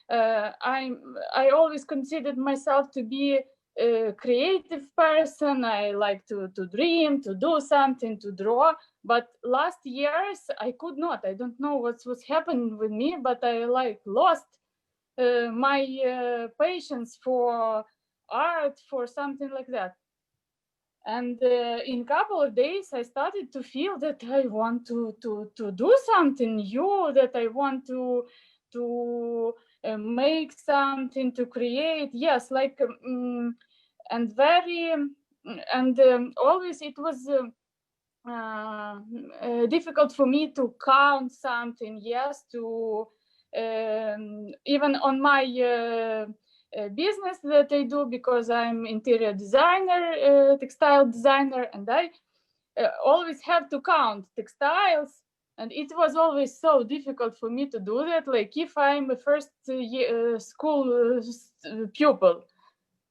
I always considered myself to be a creative person. I like to dream, to do something, to draw. But last years I could not. I don't know what was happening with me, but I lost my patience for art, for something like that. And in a couple of days, I started to feel that I want to do something new, that I want to make something, to create. Yes, and very, and always it was difficult for me to count something. Yes, to even on my business that I do, because I'm interior designer, textile designer, and I always have to count textiles, and it was always so difficult for me to do that. Like if I'm a first year school pupil,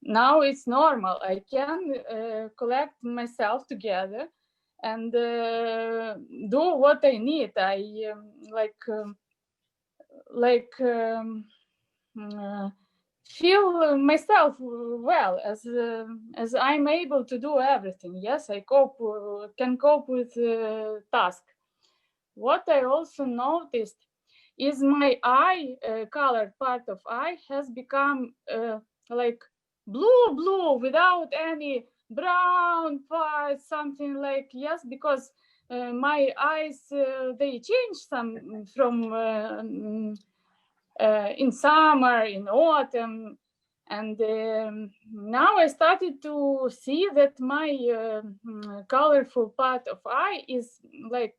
now it's normal. I can collect myself together and do what I need. I feel myself well as I'm able to do everything. Yes, I can cope with task. What I also noticed is my eye color part of eye has become like blue without any brown part, something like, yes, because my eyes they change some from in summer, in autumn, and now I started to see that my colorful part of eye is like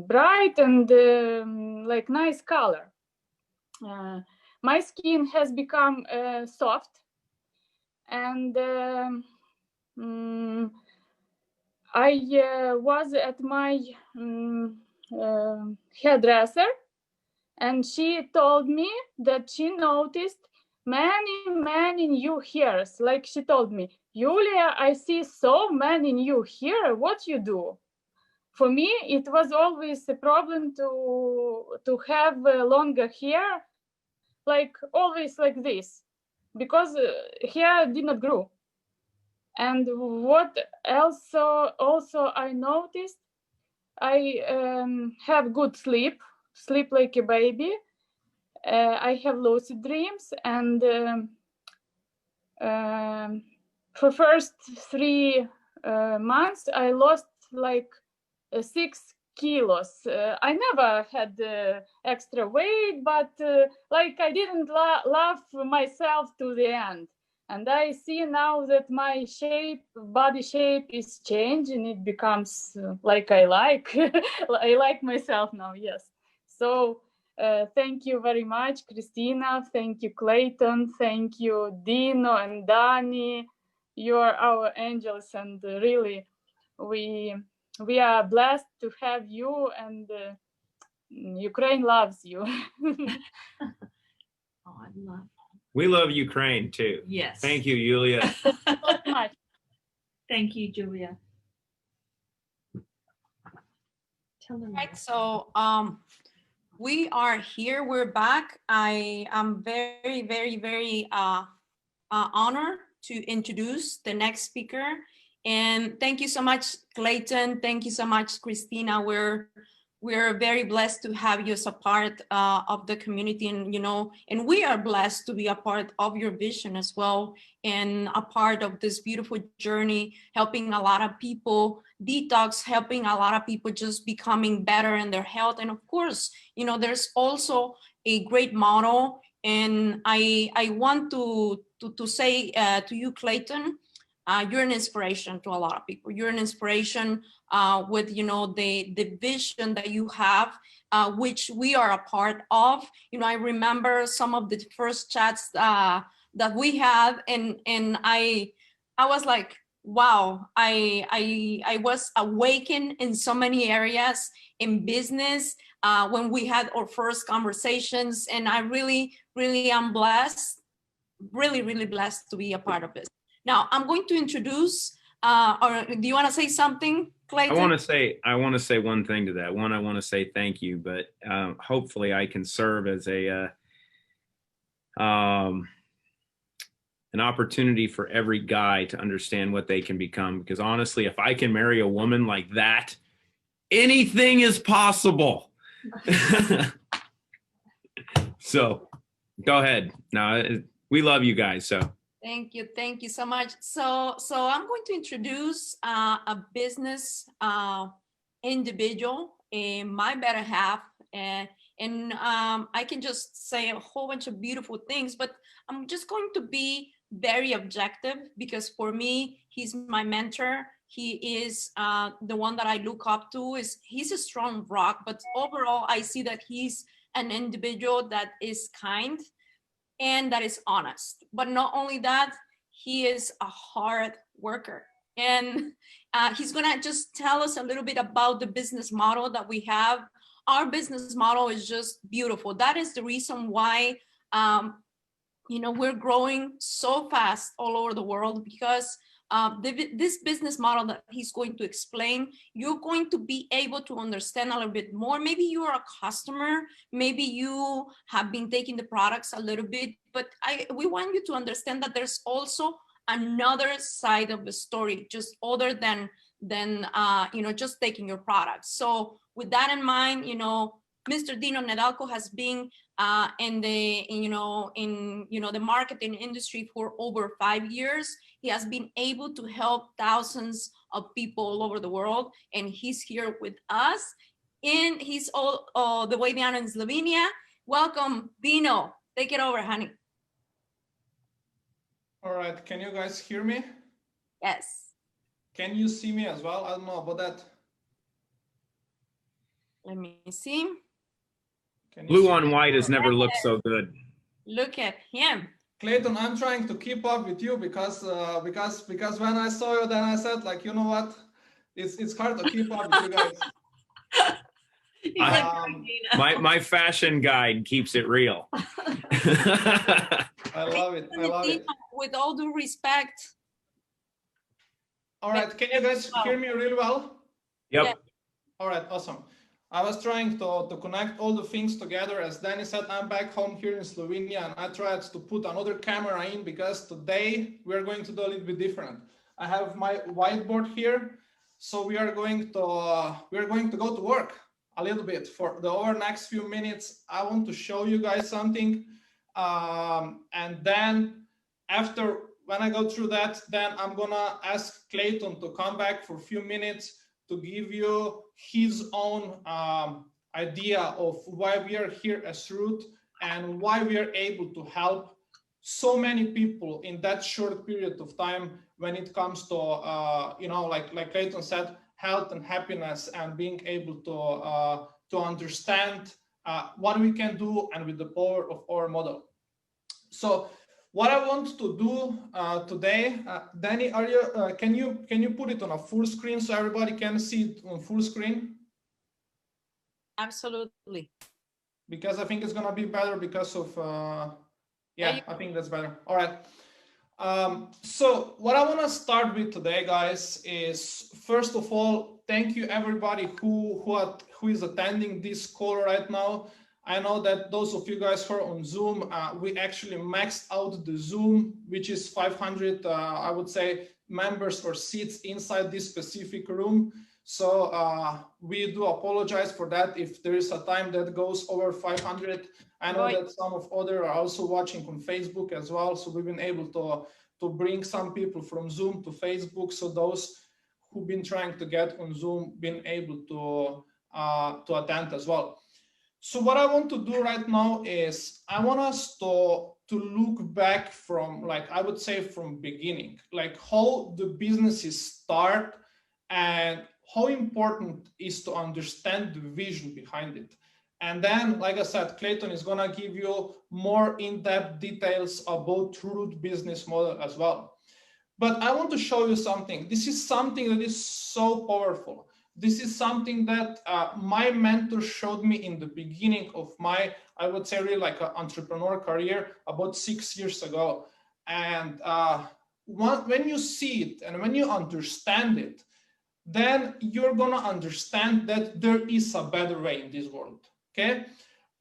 bright and like nice color. My skin has become soft, and I was at my hairdresser, and she told me that she noticed many new hairs. Like she told me, Julia, I see so many new hair. What you do? For me, it was always a problem to have longer hair, like always like this, because hair did not grow. And what else also I noticed, I have good sleep like a baby. I have lucid dreams, and for first 3 months I lost like 6 kilos. I never had extra weight, but like I didn't love myself to the end. And I see now that my body shape is changing. It becomes like I like. I like myself now, yes. So thank you very much, Christina. Thank you, Clayton. Thank you, Dino and Dani. You're our angels, and really, we are blessed to have you, and Ukraine loves you. Oh, I love. We love Ukraine too. Yes. Thank you, Julia. So much. Thank you, Julia. Tell them. Right, so we are here. We're back. I am very honored to introduce the next speaker. And thank you so much, Clayton. Thank you so much, Christina. We're very blessed to have you as a part of the community, and and we are blessed to be a part of your vision as well, and a part of this beautiful journey, helping a lot of people detox, helping a lot of people just becoming better in their health. And of course, there's also a great model, and I want to say to you, Clayton, you're an inspiration to a lot of people. You're an inspiration with the vision that you have, which we are a part of. I remember some of the first chats that we had, and I was like, wow, I was awakened in so many areas in business when we had our first conversations, and I really am blessed, really blessed to be a part of this. Now I'm going to introduce, or do you want to say something, Clayton? I want to say one thing to that. One, I want to say thank you, but hopefully I can serve as an opportunity for every guy to understand what they can become. Because honestly, if I can marry a woman like that, anything is possible. So go ahead. Now, we love you guys. So Thank you so much. So I'm going to introduce a business individual, my better half, and I can just say a whole bunch of beautiful things, but I'm just going to be very objective because for me, he's my mentor. He is the one that I look up to. He's a strong rock, but overall, I see that he's an individual that is kind and that is honest. But not only that, he is a hard worker. And he's gonna just tell us a little bit about the business model that we have. Our business model is just beautiful. That is the reason why we're growing so fast all over the world, because this business model that he's going to explain, you're going to be able to understand a little bit more. Maybe you're a customer, maybe you have been taking the products a little bit, but we want you to understand that there's also another side of the story, just other than just taking your products. So with that in mind, Mr. Dino Nedalco has been in the marketing industry for over 5 years. He has been able to help thousands of people all over the world, and he's here with us. And he's all the way down in Slovenia. Welcome, Dino. Take it over, honey. All right, can you guys hear me? Yes. Can you see me as well? I don't know about that. Let me see. blue on white has never looked so good. Look at him. Clayton, I'm trying to keep up with you because when I saw you, then I said, like, you know what? It's hard to keep up with you guys. My fashion guide keeps it real. I love it. I love it. With all due respect. All right, can you guys hear me really well? Yep. Yeah. All right, awesome. I was trying to connect all the things together. As Danny said, I'm back home here in Slovenia, and I tried to put another camera in because today we're going to do a little bit different. I have my whiteboard here, so we are going to go to work a little bit for the over next few minutes. I want to show you guys something, and then after when I go through that, then I'm gonna ask Clayton to come back for a few minutes to give you his own idea of why we are here as Root and why we are able to help so many people in that short period of time when it comes to, like Clayton said, health and happiness and being able to understand what we can do and with the power of our model. So what I want to do today, Danny, can you put it on a full screen so everybody can see it on full screen? Absolutely. Because I think it's gonna be better because of, I think that's better. All right. So what I want to start with today, guys, is first of all, thank you everybody who is attending this call right now. I know that those of you guys who are on Zoom, we actually maxed out the Zoom, which is 500, I would say, members or seats inside this specific room. So we do apologize for that if there is a time that goes over 500. I know that some of others are also watching on Facebook as well. So we've been able to bring some people from Zoom to Facebook. So those who've been trying to get on Zoom been able to attend as well. So what I want to do right now is I want us to look back from, like, I would say from beginning, like how the businesses start and how important is to understand the vision behind it. And then, like I said, Clayton is gonna give you more in-depth details about Root business model as well. But I want to show you something. This is something that is so powerful. This is something that my mentor showed me in the beginning of my, I would say, really like an entrepreneur career about 6 years ago. And when you see it and when you understand it, then you're gonna understand that there is a better way in this world, okay?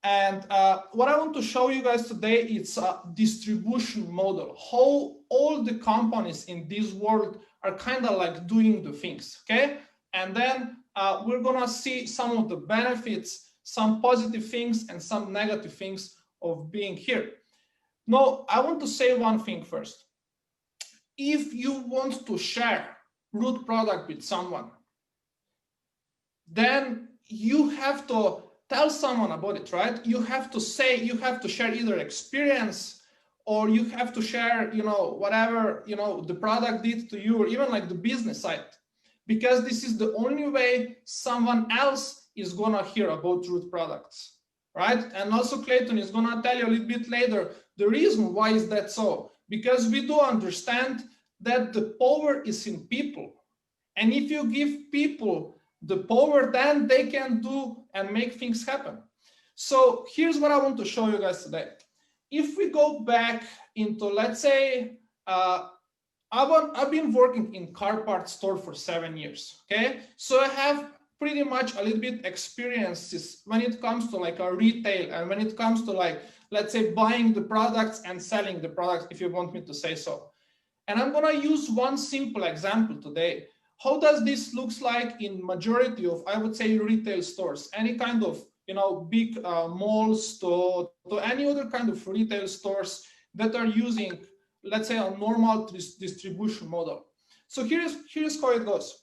And what I want to show you guys today, it's a distribution model, how all the companies in this world are kind of like doing the things, okay? And then we're gonna see some of the benefits, some positive things and some negative things of being here. Now, I want to say one thing first. If you want to share root product with someone, then you have to tell someone about it, right? You have to say, you have to share either experience or you have to share, whatever, the product did to you, or even like the business side, because this is the only way someone else is gonna hear about root products, right? And also Clayton is gonna tell you a little bit later the reason why is that so, because we do understand that the power is in people. And if you give people the power, then they can do and make things happen. So here's what I want to show you guys today. If we go back into, let's say, I've been working in car parts store for 7 years, okay? So I have pretty much a little bit experiences when it comes to like a retail and when it comes to like, let's say, buying the products and selling the products, if you want me to say so. And I'm gonna use one simple example today. How does this looks like in majority of, I would say, retail stores, any kind of, big malls to any other kind of retail stores that are using, let's say, a normal distribution model. So here's how it goes.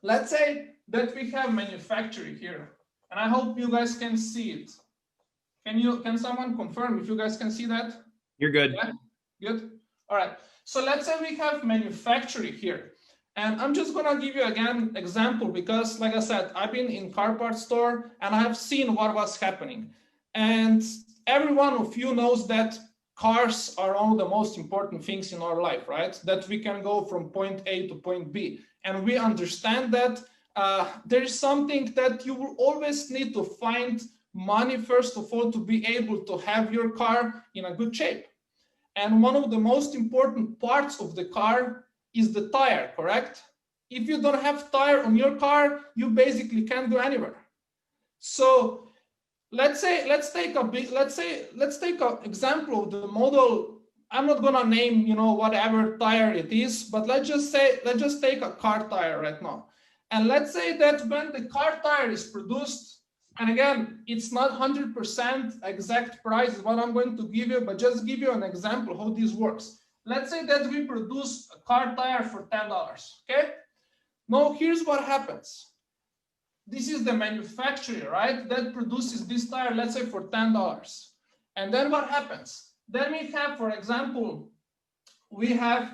Let's say that we have manufacturing here, and I hope you guys can see it. Can someone confirm if you guys can see that? You're good. Yeah? Good. All right. So let's say we have manufacturing here. And I'm just gonna give you again example because, like I said, I've been in car parts store and I have seen what was happening. And every one of you knows that cars are one of the most important things in our life, right? That we can go from point A to point B. And we understand that there is something that you will always need to find money, first of all, to be able to have your car in a good shape. And one of the most important parts of the car is the tire, correct? If you don't have tire on your car, you basically can't go anywhere. So let's take an example of the model. I'm not gonna name, whatever tire it is, but let's just take a car tire right now. And let's say that when the car tire is produced, and again, it's not 100% exact price is what I'm going to give you, but just give you an example how this works. Let's say that we produce a car tire for $10, okay? Now here's what happens. This is the manufacturer, right? That produces this tire, let's say for $10. And then what happens? Then we have, for example, we have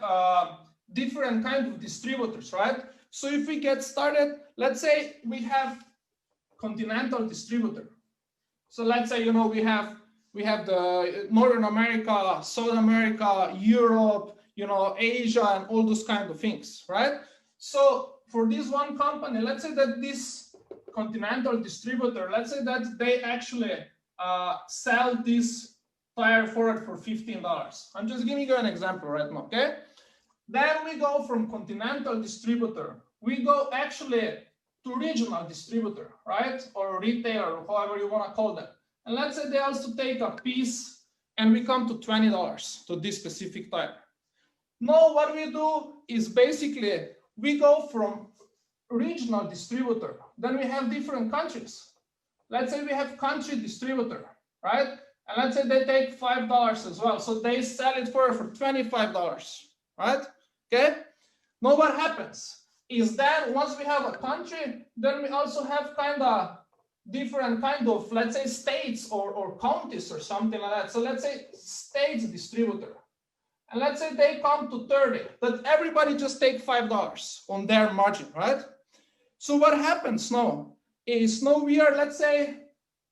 different kinds of distributors, right? So if we get started, let's say we have continental distributor. So let's say, we have the Northern America, South America, Europe, Asia, and all those kind of things, right? So for this one company, let's say that this continental distributor, let's say that they actually sell this tire for $15. I'm just giving you an example right now, okay? Then we go from continental distributor, we go actually to regional distributor, right? Or retailer, or however you want to call them. And let's say they also take a piece and we come to $20 to this specific tire. Now what we do is basically we go from regional distributor, then we have different countries. Let's say we have country distributor, right? And let's say they take $5 as well. So they sell it for $25, right? Okay. Now what happens is that once we have a country, then we also have kind of different kind of, let's say, states or counties or something like that. So let's say states distributor. And let's say they come to 30, but everybody just take $5 on their margin, right? So what happens now is we are, let's say,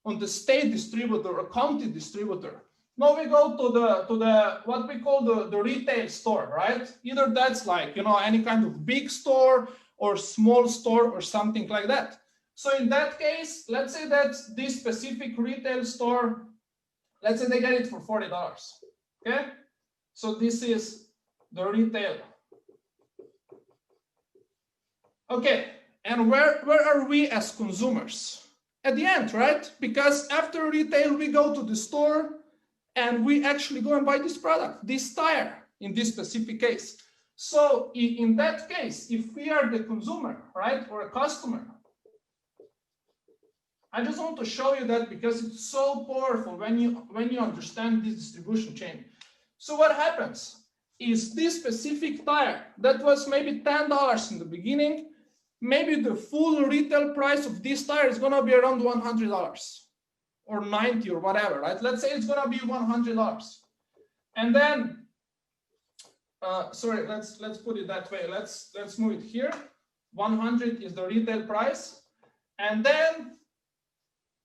on the state distributor or county distributor. Now we go to the what we call the retail store, right? Either that's like, any kind of big store or small store or something like that. So in that case, let's say that this specific retail store, let's say they get it for $40, okay? So this is the retail. Okay, and where are we as consumers? at the end, right? Because after retail, we go to the store and we actually go and buy this product, this tire in this specific case. So in that case, if we are the consumer, right, or a customer, I just want to show you that because it's so powerful when you understand this distribution chain. So what happens is this specific tire that was maybe $10 in the beginning, maybe the full retail price of this tire is going to be around $100 or 90 or whatever, right? Let's say it's going to be $100. And then, sorry, let's put it that way. Let's move it here. 100 is the retail price. And then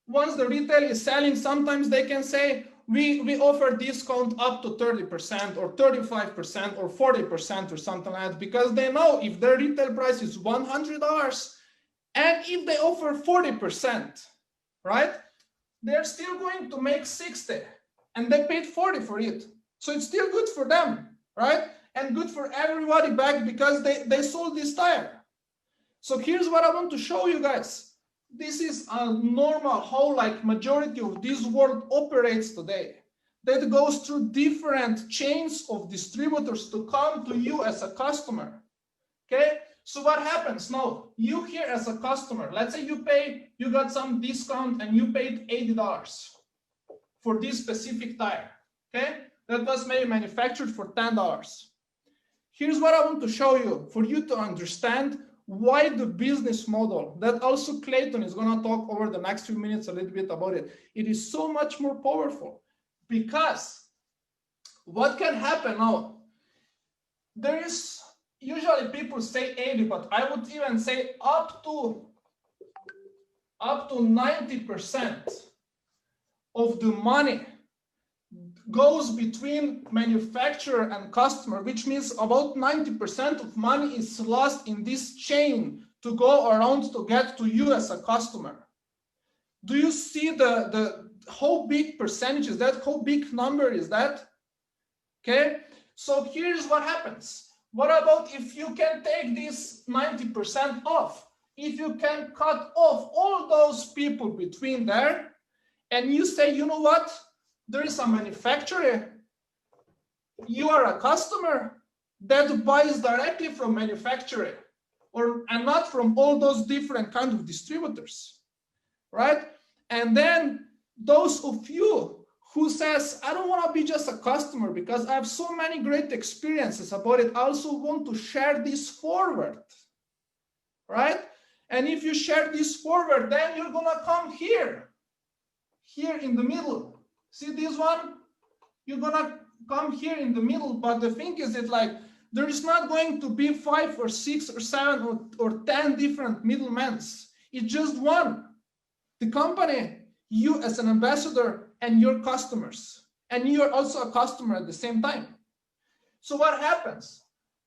once the retail is selling, sometimes they can say, we offer discount up to 30% or 35% or 40% or something like that, because they know if their retail price is $100 and if they offer 40%, right, they're still going to make 60 and they paid 40 for it. So it's still good for them, right? And good for everybody back because they sold this tire. So here's what I want to show you guys. This is a normal how like majority of this world operates today. That goes through different chains of distributors to come to you as a customer. Okay, so what happens now? You here as a customer, let's say you got some discount and you paid $80 for this specific tire. Okay, that was maybe manufactured for $10. Here's what I want to show you for you to understand why the business model that also Clayton is going to talk over the next few minutes a little bit about it. It is so much more powerful because what can happen now? There is usually people say 80, but I would even say up to 90% of the money goes between manufacturer and customer, which means about 90% of money is lost in this chain to go around to get to you as a customer. Do you see the how big percentage is that? How big number is that? Okay, so here's what happens. What about if you can take this 90% off? If you can cut off all those people between there and you say, you know what? There is a manufacturer, you are a customer that buys directly from manufacturer and not from all those different kind of distributors, right? And then those of you who says, I don't want to be just a customer because I have so many great experiences about it, I also want to share this forward, right? And if you share this forward, then you're going to come here in the middle. See this one? You're gonna come here in the middle, but the thing is that like there is not going to be 5 or 6 or 7 or 10 different middlemen. It's just one. The company, you as an ambassador and your customers. And you're also a customer at the same time. So what happens?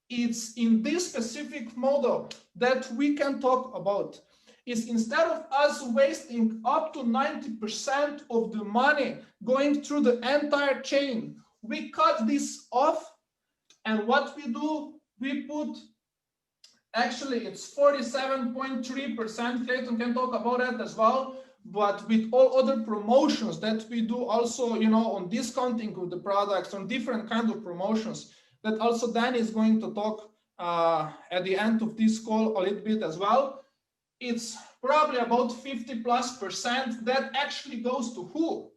It's in this specific model that we can talk about. Is instead of us wasting up to 90% of the money going through the entire chain, we cut this off. And what we do, we put, actually it's 47.3%, Clayton can talk about that as well, but with all other promotions that we do also, you know, on discounting of the products, on different kinds of promotions, that also Danny is going to talk at the end of this call a little bit as well. It's probably about 50+% that actually goes to who?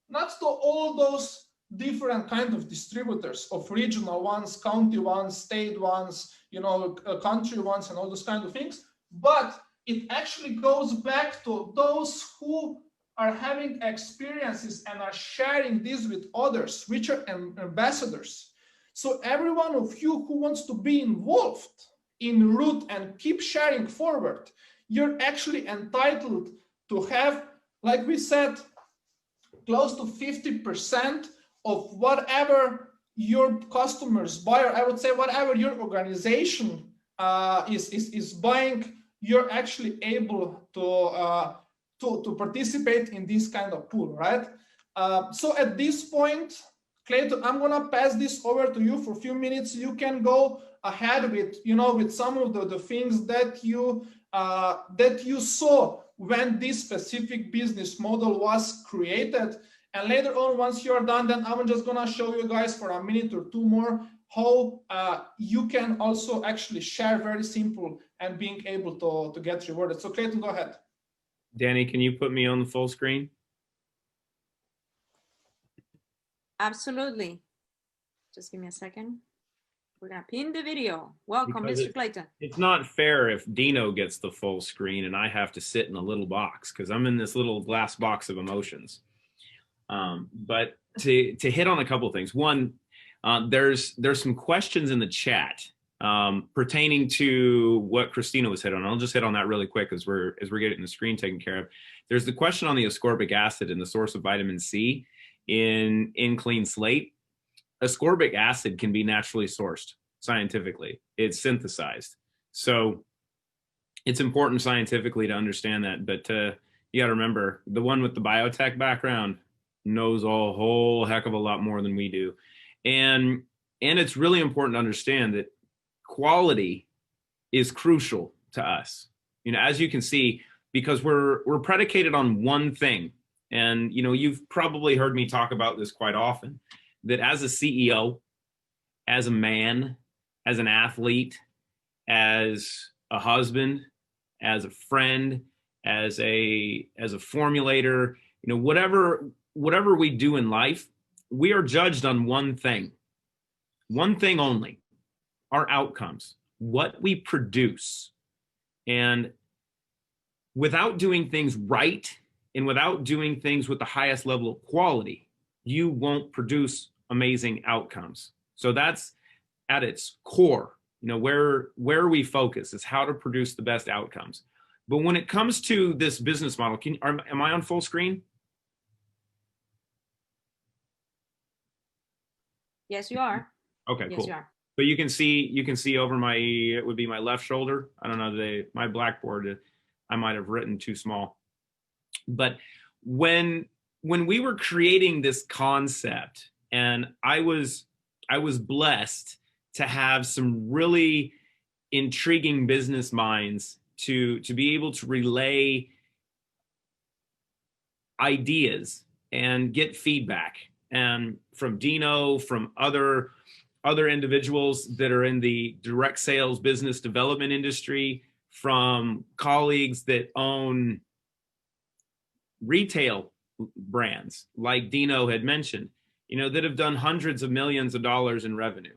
Not to all those different kind of distributors of regional ones, county ones, state ones, you know, country ones and all those kind of things, but it actually goes back to those who are having experiences and are sharing this with others, which are ambassadors. So every one of you who wants to be involved in Root and keep sharing forward, you're actually entitled to have, like we said, close to 50% of whatever your customers buy, or I would say whatever your organization is buying, you're actually able to participate in this kind of pool, right? So at this point, Clayton, I'm gonna pass this over to you for a few minutes. You can go ahead with, you know, with some of the things that you that you saw when this specific business model was created. And later on, once you are done, then I'm just gonna show you guys for a minute or two more how you can also actually share very simple and being able to get rewarded. So Clayton, go ahead. Danny, can you put me on the full screen? Absolutely. Just give me a second. We're gonna pin the video. Welcome, Because Mr. Clayton. It's not fair if Dino gets the full screen and I have to sit in a little box because I'm in this little glass box of emotions. But to hit on a couple of things. One, there's some questions in the chat pertaining to what Christina was hit on. I'll just hit on that really quick as we're getting the screen taken care of. There's the question on the ascorbic acid and the source of vitamin C in clean slate. Ascorbic acid can be naturally sourced scientifically. It's synthesized. So it's important scientifically to understand that. But you got to remember, the one with the biotech background knows a whole heck of a lot more than we do. And it's really important to understand that quality is crucial to us. You know, as you can see, because we're predicated on one thing. And, you know, you've probably heard me talk about this quite often, that as a CEO, as a man, as an athlete, as a husband, as a friend, as a formulator, you know, whatever we do in life, we are judged on one thing only, our outcomes, what we produce. And without doing things right and without doing things with the highest level of quality, you won't produce amazing outcomes. So that's at its core, you know, where we focus is how to produce the best outcomes. But when it comes to this business model, am I on full screen? Yes, you are. Okay, Yes, cool. you are. But you can see over my, it would be my left shoulder. I don't know, my blackboard, I might have written too small. But when we were creating this concept, and I was blessed to have some really intriguing business minds to be able to relay ideas and get feedback, and from Dino, from other individuals that are in the direct sales business development industry, from colleagues that own retail brands like Dino had mentioned, you know, that have done hundreds of millions of dollars in revenue.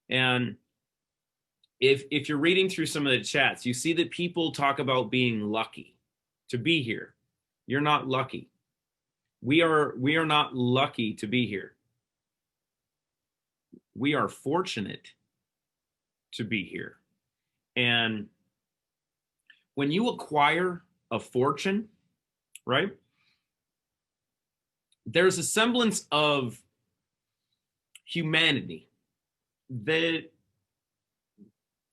And if you're reading through some of the chats, you see that people talk about being lucky to be here. You're not lucky. We are not lucky to be here. We are fortunate to be here. And when you acquire a fortune, right, there's a semblance of humanity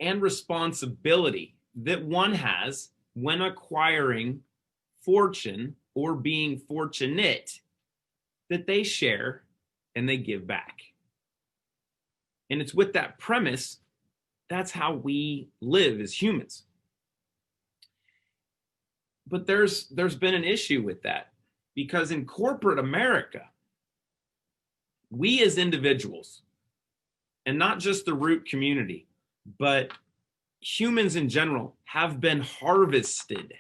and responsibility that one has when acquiring fortune or being fortunate, that they share and they give back. And it's with that premise, that's how we live as humans. But there's been an issue with that, because in corporate America, we as individuals, and not just the root community, but humans in general, have been harvested.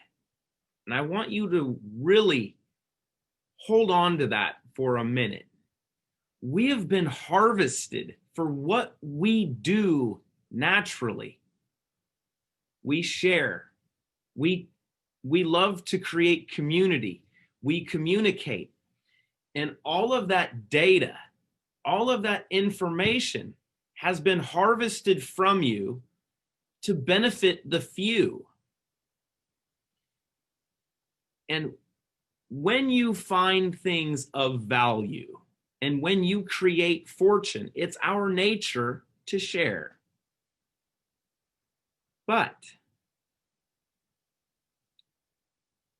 And I want you to really hold on to that for a minute. We have been harvested for what we do naturally. We share. We love to create community. We communicate. And all of that data, all of that information has been harvested from you to benefit the few. And when you find things of value and when you create fortune, it's our nature to share. But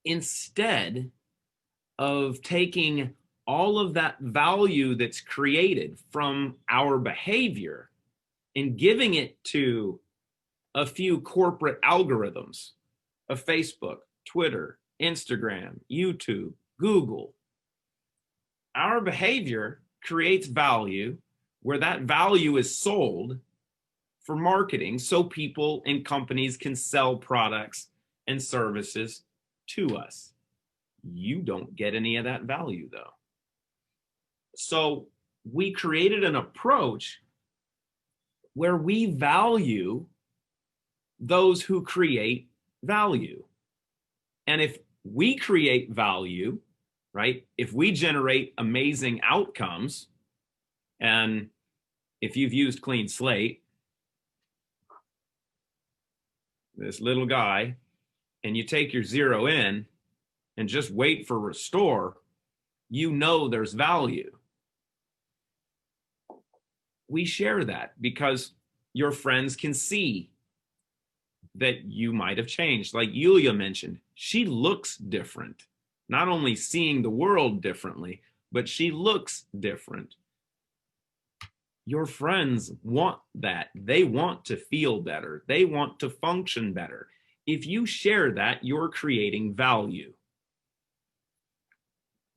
instead of taking all of that value that's created from our behavior and giving it to a few corporate algorithms of Facebook, Twitter, Instagram, YouTube, Google. Our behavior creates value where that value is sold for marketing so people and companies can sell products and services to us. You don't get any of that value though. So we created an approach where we value those who create value. And if we create value, right? If we generate amazing outcomes, and if you've used Clean Slate, this little guy, and you take your 0 in and just wait for restore, you know there's value. We share that because your friends can see that you might have changed. Like Yulia mentioned, she looks different. Not only seeing the world differently, but she looks different. Your friends want that. They want to feel better. They want to function better. If you share that, you're creating value.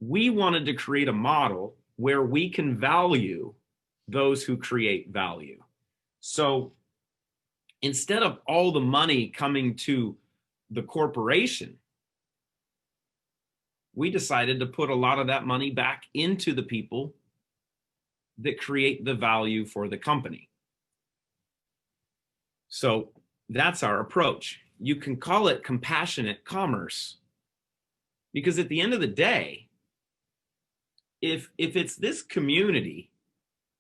We wanted to create a model where we can value those who create value. So instead of all the money coming to the corporation, we decided to put a lot of that money back into the people that create the value for the company. So that's our approach. You can call it compassionate commerce, because at the end of the day, if it's this community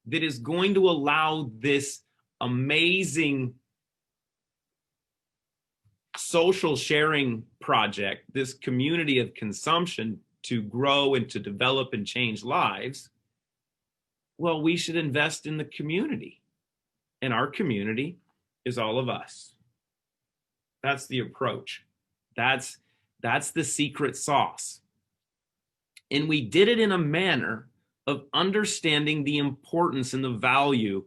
that is going to allow this amazing social sharing project, this community of consumption to grow and to develop and change lives, well, we should invest in the community. And our community is all of us. That's the approach. That's the secret sauce. And we did it in a manner of understanding the importance and the value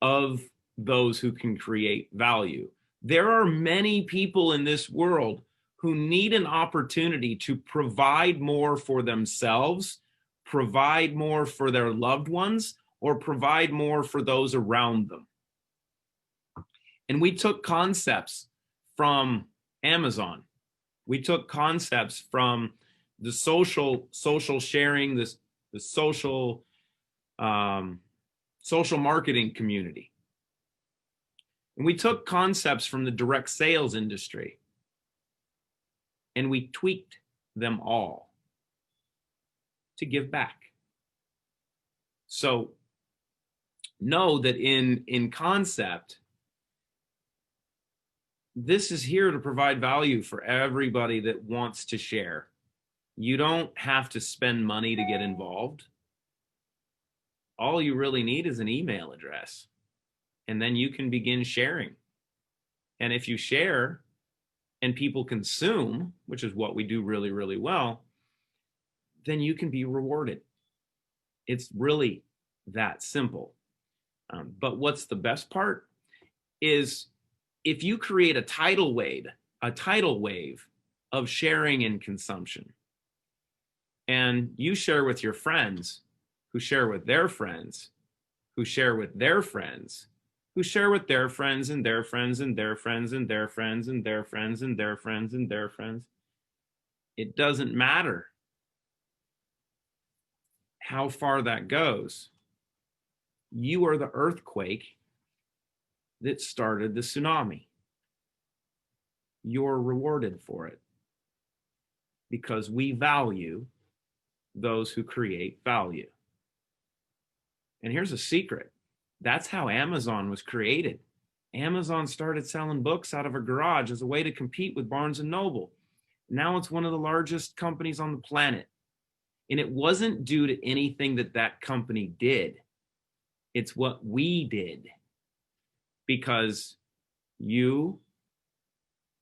of those who can create value. There are many people in this world who need an opportunity to provide more for themselves, provide more for their loved ones, or provide more for those around them. And we took concepts from Amazon. We took concepts from the social sharing, the social marketing community. And we took concepts from the direct sales industry and we tweaked them all to give back. So know that in concept, this is here to provide value for everybody that wants to share. You don't have to spend money to get involved. All you really need is an email address, and then you can begin sharing. And if you share and people consume, which is what we do really, really well, then you can be rewarded. It's really that simple. But what's the best part is if you create a tidal wave of sharing and consumption, and you share with your friends, who share with their friends, who share with their friends, who share with their friends and their friends and their friends and their friends and their friends and their friends and their friends, it doesn't matter how far that goes. You are the earthquake that started the tsunami. You're rewarded for it because we value those who create value. And here's a secret. That's how Amazon was created. Amazon started selling books out of a garage as a way to compete with Barnes and Noble. Now it's one of the largest companies on the planet. And it wasn't due to anything that company did. It's what we did. Because you,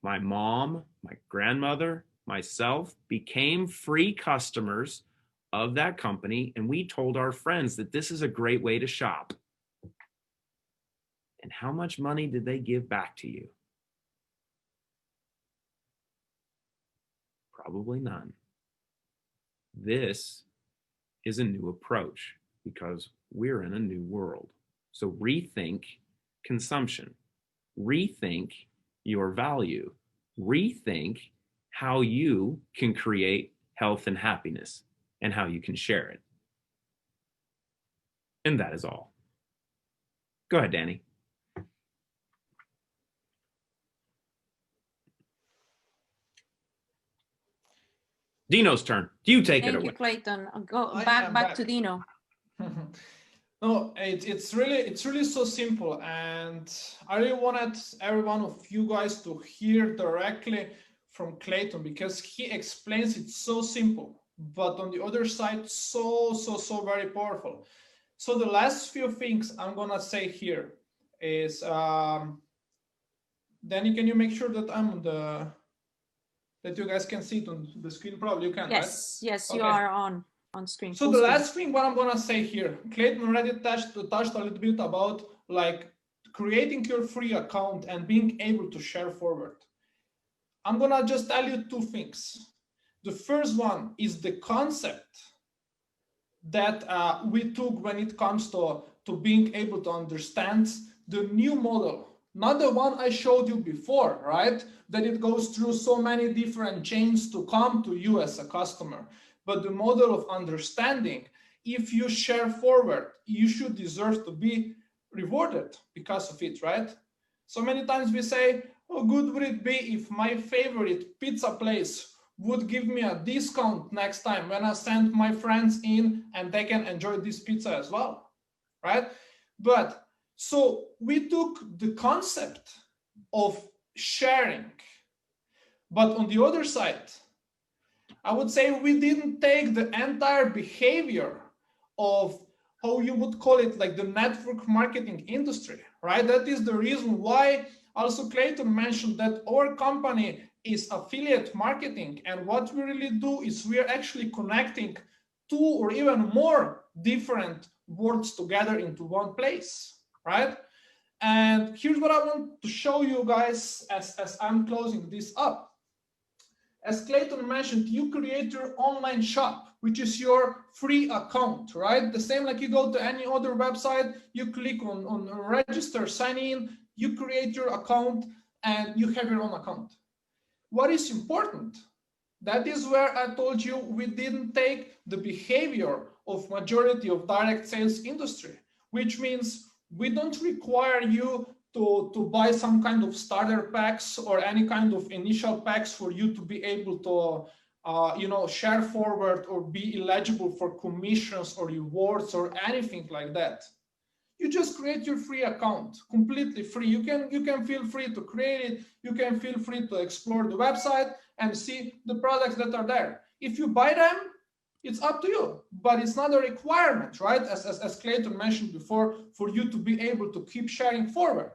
my mom, my grandmother, myself became free customers of that company, and we told our friends that this is a great way to shop. And how much money did they give back to you? Probably none. This is a new approach because we're in a new world. So rethink consumption, rethink your value, rethink how you can create health and happiness and how you can share it. And that is all. Go ahead, Danny. Dino's turn. You take it Thank away. you, Clayton. I'll go I back am back back. to Dino. No, it's really so simple, and I really wanted every one of you guys to hear directly from Clayton because he explains it so simple, but on the other side, so very powerful. So the last few things I'm gonna say here is, Danny, can you make sure that I'm on that you guys can see it on the screen? Probably you can, Yes, right? yes, you Okay. are on screen. So full the screen. last thing what I'm gonna say here, Clayton already touched a little bit about like creating your free account and being able to share forward. I'm gonna just tell you two things. The first one is the concept that we took when it comes to being able to understand the new model, not the one I showed you before, right? That it goes through so many different chains to come to you as a customer. But the model of understanding, if you share forward, you should deserve to be rewarded because of it, right? So many times we say, how good would it be if my favorite pizza place would give me a discount next time when I send my friends in and they can enjoy this pizza as well, right? But so we took the concept of sharing, but on the other side, I would say we didn't take the entire behavior of how you would call it, like the network marketing industry, right? That is the reason why also Clayton mentioned that our company is affiliate marketing. And what we really do is we are actually connecting two or even more different words together into one place, right? And here's what I want to show you guys as I'm closing this up. As Clayton mentioned, you create your online shop, which is your free account, right? The same like you go to any other website, you click on register, sign in, you create your account, and you have your own account. What is important? That is where I told you we didn't take the behavior of majority of direct sales industry, which means we don't require you to buy some kind of starter packs or any kind of initial packs for you to be able to share forward or be eligible for commissions or rewards or anything like that. You just create your free account, completely free. You can feel free to create it. You can feel free to explore the website and see the products that are there. If you buy them, it's up to you, but it's not a requirement, right? As Clayton mentioned before, for you to be able to keep sharing forward.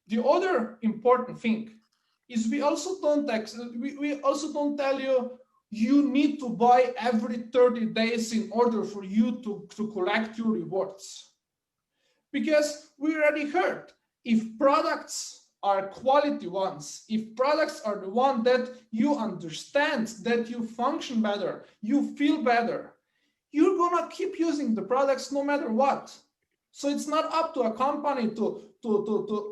The other important thing is we also don't tell you you need to buy every 30 days in order for you to collect your rewards. Because we already heard, if products are quality ones, if products are the one that you understand, that you function better, you feel better, you're gonna keep using the products no matter what. So it's not up to a company to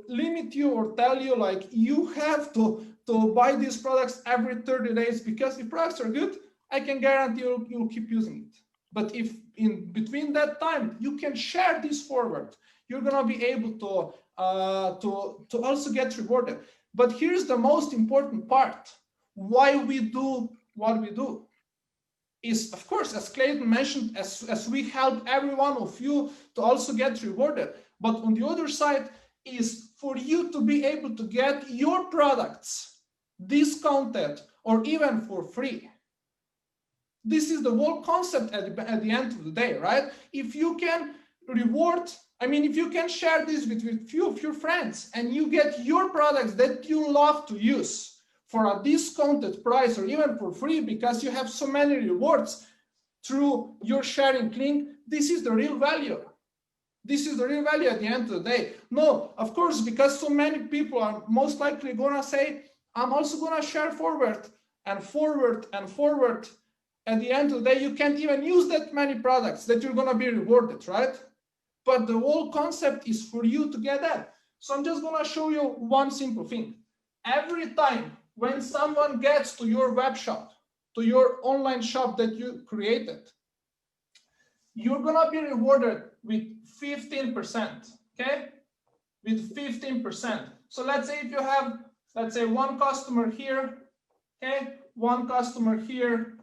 limit you or tell you like you have to buy these products every 30 days, because if products are good, I can guarantee you'll keep using it. But if in between that time you can share this forward, you're gonna be able to also get rewarded. But here's the most important part: why we do what we do is, of course, as Clayton mentioned, as we help every one of you to also get rewarded. But on the other side is for you to be able to get your products discounted or even for free. This is the whole concept at the end of the day, right? If you can if you can share this with few of your friends and you get your products that you love to use for a discounted price or even for free because you have so many rewards through your sharing link, this is the real value. This is the real value at the end of the day. No, of course, because so many people are most likely gonna say, I'm also gonna share forward and forward and forward, at the end of the day, you can't even use that many products that you're going to be rewarded, right? But the whole concept is for you to get that. So I'm just going to show you one simple thing. Every time when someone gets to your web shop, to your online shop that you created, you're going to be rewarded with 15%, okay? With 15%. So let's say if you have, let's say, one customer here, okay? One customer here,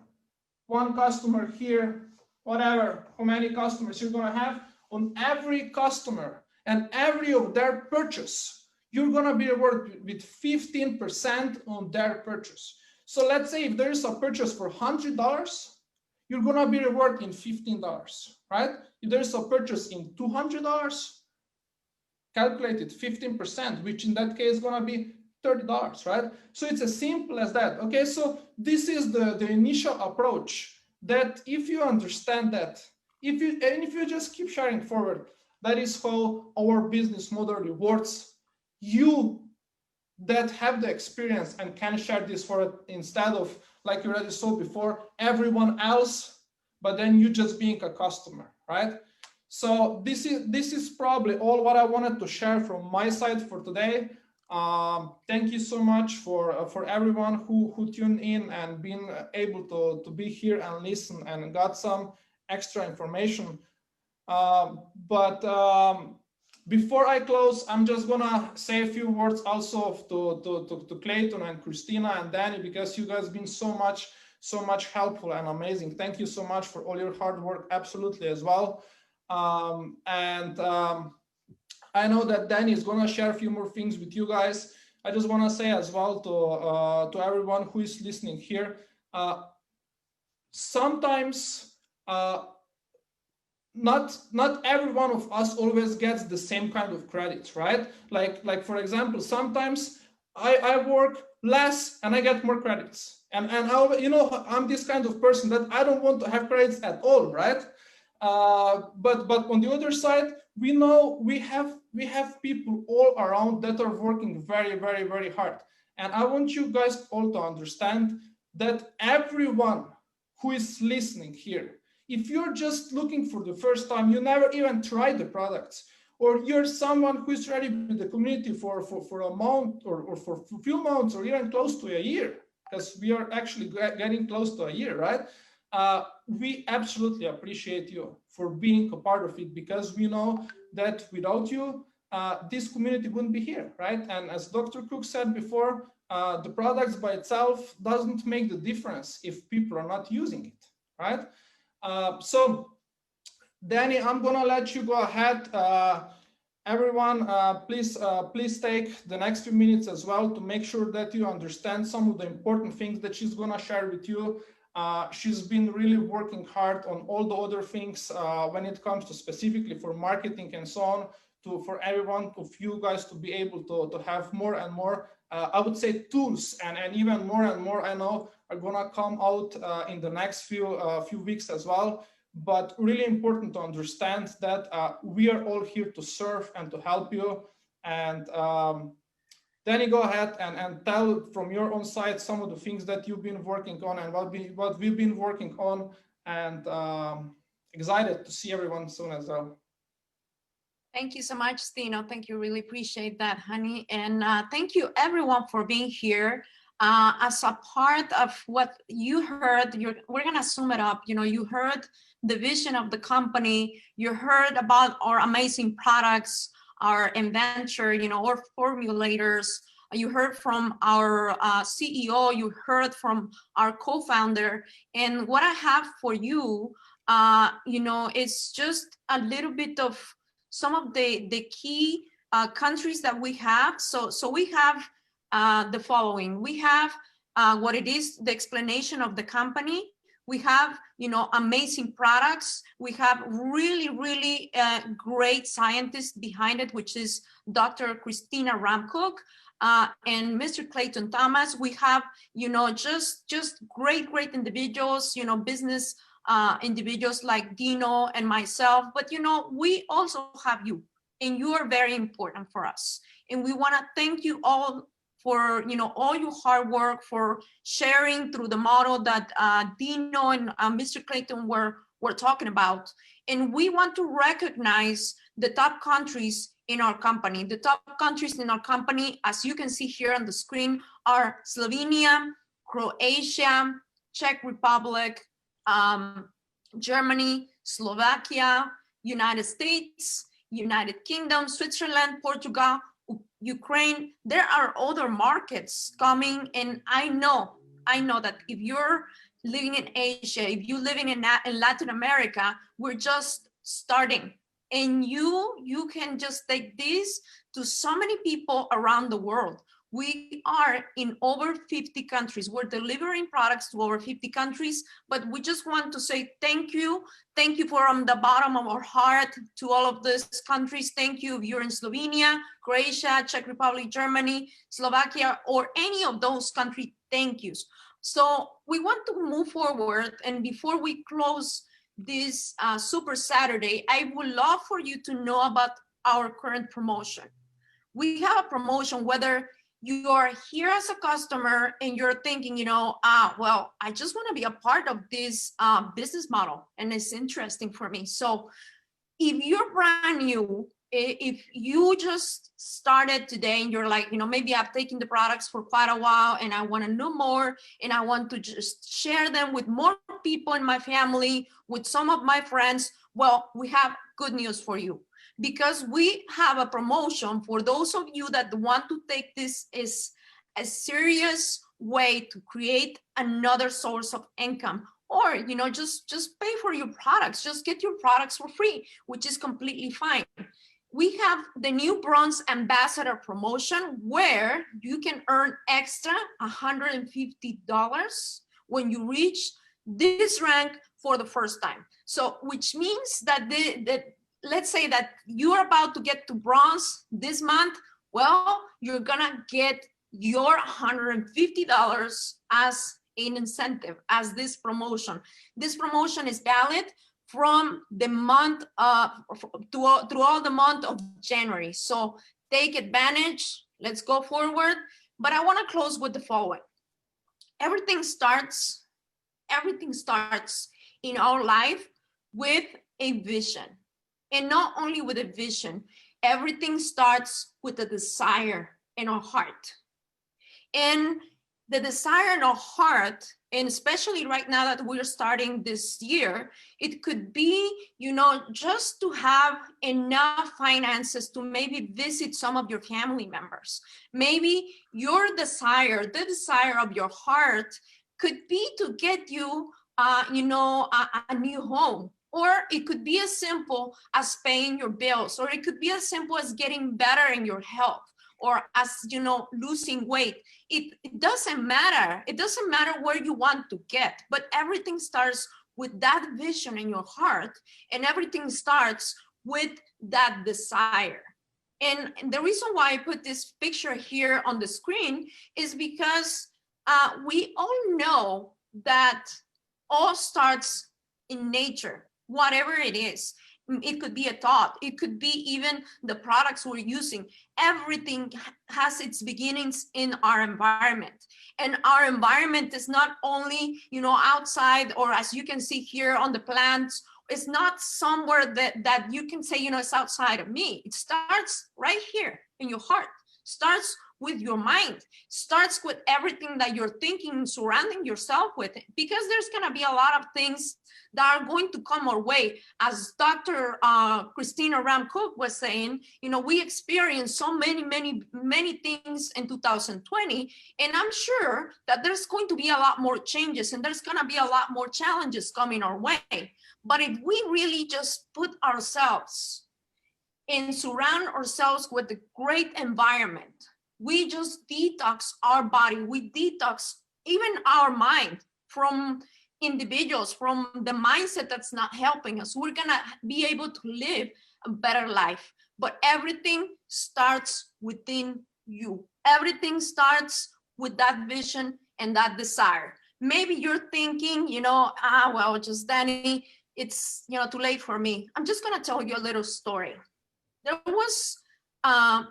one customer here, whatever, how many customers you're going to have. On every customer and every of their purchase, you're going to be rewarded with 15% on their purchase. So let's say if there is a purchase for $100, you're going to be rewarded in $15, right? If there's a purchase in $200, calculated 15%, which in that case is going to be $30, right? So it's as simple as that. Okay, so this is the initial approach that if you understand that, if you just keep sharing forward, that is how our business model rewards you that have the experience and can share this forward instead of, like you already saw before, everyone else, but then you just being a customer, right? So this is probably all what I wanted to share from my side for today. Thank you so much for everyone who tuned in and been able to be here and listen and got some extra information. Before I close, I'm just gonna say a few words also to Clayton and Christina and Danny, because you guys been so much helpful and amazing. Thank you so much for all your hard work, absolutely as well. I know that Danny is gonna share a few more things with you guys. I just wanna say as well to everyone who is listening here, sometimes not every one of us always gets the same kind of credits, right? Like for example, sometimes I work less and I get more credits, and I'm this kind of person that I don't want to have credits at all, right? But on the other side, we know we have people all around that are working very, very, very hard, and I want you guys all to understand that everyone who is listening here, if you're just looking for the first time, you never even tried the products, or you're someone who is ready with the community for a month or for a few months or even close to a year, because we are actually getting close to a year, right? We absolutely appreciate you for being a part of it, because we know that without you, this community wouldn't be here, right? And as Dr. Cook said before, the products by itself doesn't make the difference if people are not using it, right? So Danny, I'm gonna let you go ahead. Everyone, please take the next few minutes as well to make sure that you understand some of the important things that she's gonna share with you. She's been really working hard on all the other things when it comes to specifically for marketing and so on, for everyone of you guys to be able to have more and more, I would say, tools, and even more and more, I know, are gonna come out in the next few weeks as well. But really important to understand that we are all here to serve and to help you. And Danny, go ahead and tell from your own side some of the things that you've been working on and what we've been working on, and excited to see everyone soon as well. Thank you so much, Stino. Thank you. Really appreciate that, honey. And thank you everyone for being here. As a part of what you heard, we're gonna sum it up. You heard the vision of the company. You heard about our amazing products, our inventor, our formulators. You heard from our CEO. You heard from our co-founder. And what I have for you, it's just a little bit of some of the key countries that we have. So we have the following. We have what it is, the explanation of the company. We have, amazing products. We have really, really great scientists behind it, which is Dr. Christina Ramcook and Mr. Clayton Thomas. We have, just great individuals, business individuals like Dino and myself. But, we also have you, and you are very important for us. And we want to thank you all for all your hard work, for sharing through the model that Dino and Mr. Clayton were talking about. And we want to recognize the top countries in our company. The top countries in our company, as you can see here on the screen, are Slovenia, Croatia, Czech Republic, Germany, Slovakia, United States, United Kingdom, Switzerland, Portugal, Ukraine. There are other markets coming, and I know that if you're living in Asia, if you're living in Latin America, we're just starting, and you can just take this to so many people around the world. We are in over 50 countries. We're delivering products to over 50 countries, but we just want to say thank you. Thank you from the bottom of our heart to all of these countries. Thank you if you're in Slovenia, Croatia, Czech Republic, Germany, Slovakia, or any of those countries, thank yous. So we want to move forward, and before we close this Super Saturday, I would love for you to know about our current promotion. We have a promotion, whether you are here as a customer and you're thinking, well, I just want to be a part of this business model and it's interesting for me. So if you're brand new, if you just started today and you're like, maybe I've taken the products for quite a while and I want to know more and I want to just share them with more people in my family, with some of my friends, well, we have good news for you. Because we have a promotion for those of you that want to take this as a serious way to create another source of income, or just pay for your products, just get your products for free, which is completely fine. We have the new Bronze Ambassador promotion where you can earn extra $150 when you reach this rank for the first time. So which means that let's say that you're about to get to bronze this month, well, you're gonna get your $150 as an incentive, as this promotion. This promotion is valid from the month through all the month of January. So take advantage, let's go forward. But I wanna close with the following. Everything starts in our life with a vision. And not only with a vision, everything starts with a desire in our heart. And the desire in our heart, and especially right now that we're starting this year, it could be, just to have enough finances to maybe visit some of your family members. Maybe your desire, the desire of your heart could be to get you, a new home. Or it could be as simple as paying your bills, or it could be as simple as getting better in your health, or as, losing weight. It doesn't matter. It doesn't matter where you want to get, but everything starts with that vision in your heart, and everything starts with that desire. And the reason why I put this picture here on the screen is because we all know that all starts in nature. Whatever it is, it could be a thought, it could be even the products we're using. Everything has its beginnings in our environment. And our environment is not only, outside, or as you can see here on the plants, it's not somewhere that you can say, it's outside of me. It starts right here in your heart, starts with your mind, starts with everything that you're thinking, surrounding yourself with, because there's going to be a lot of things that are going to come our way. As Dr. Christina Ram Cook was saying, we experienced so many things in 2020, and I'm sure that there's going to be a lot more changes and there's going to be a lot more challenges coming our way. But if we really just put ourselves and surround ourselves with a great environment, we just detox our body, we detox even our mind from individuals, from the mindset that's not helping us, we're gonna be able to live a better life. But everything starts within you. Everything starts with that vision and that desire. Maybe you're thinking, well, just Danny, it's too late for me. I'm just gonna tell you a little story. There was a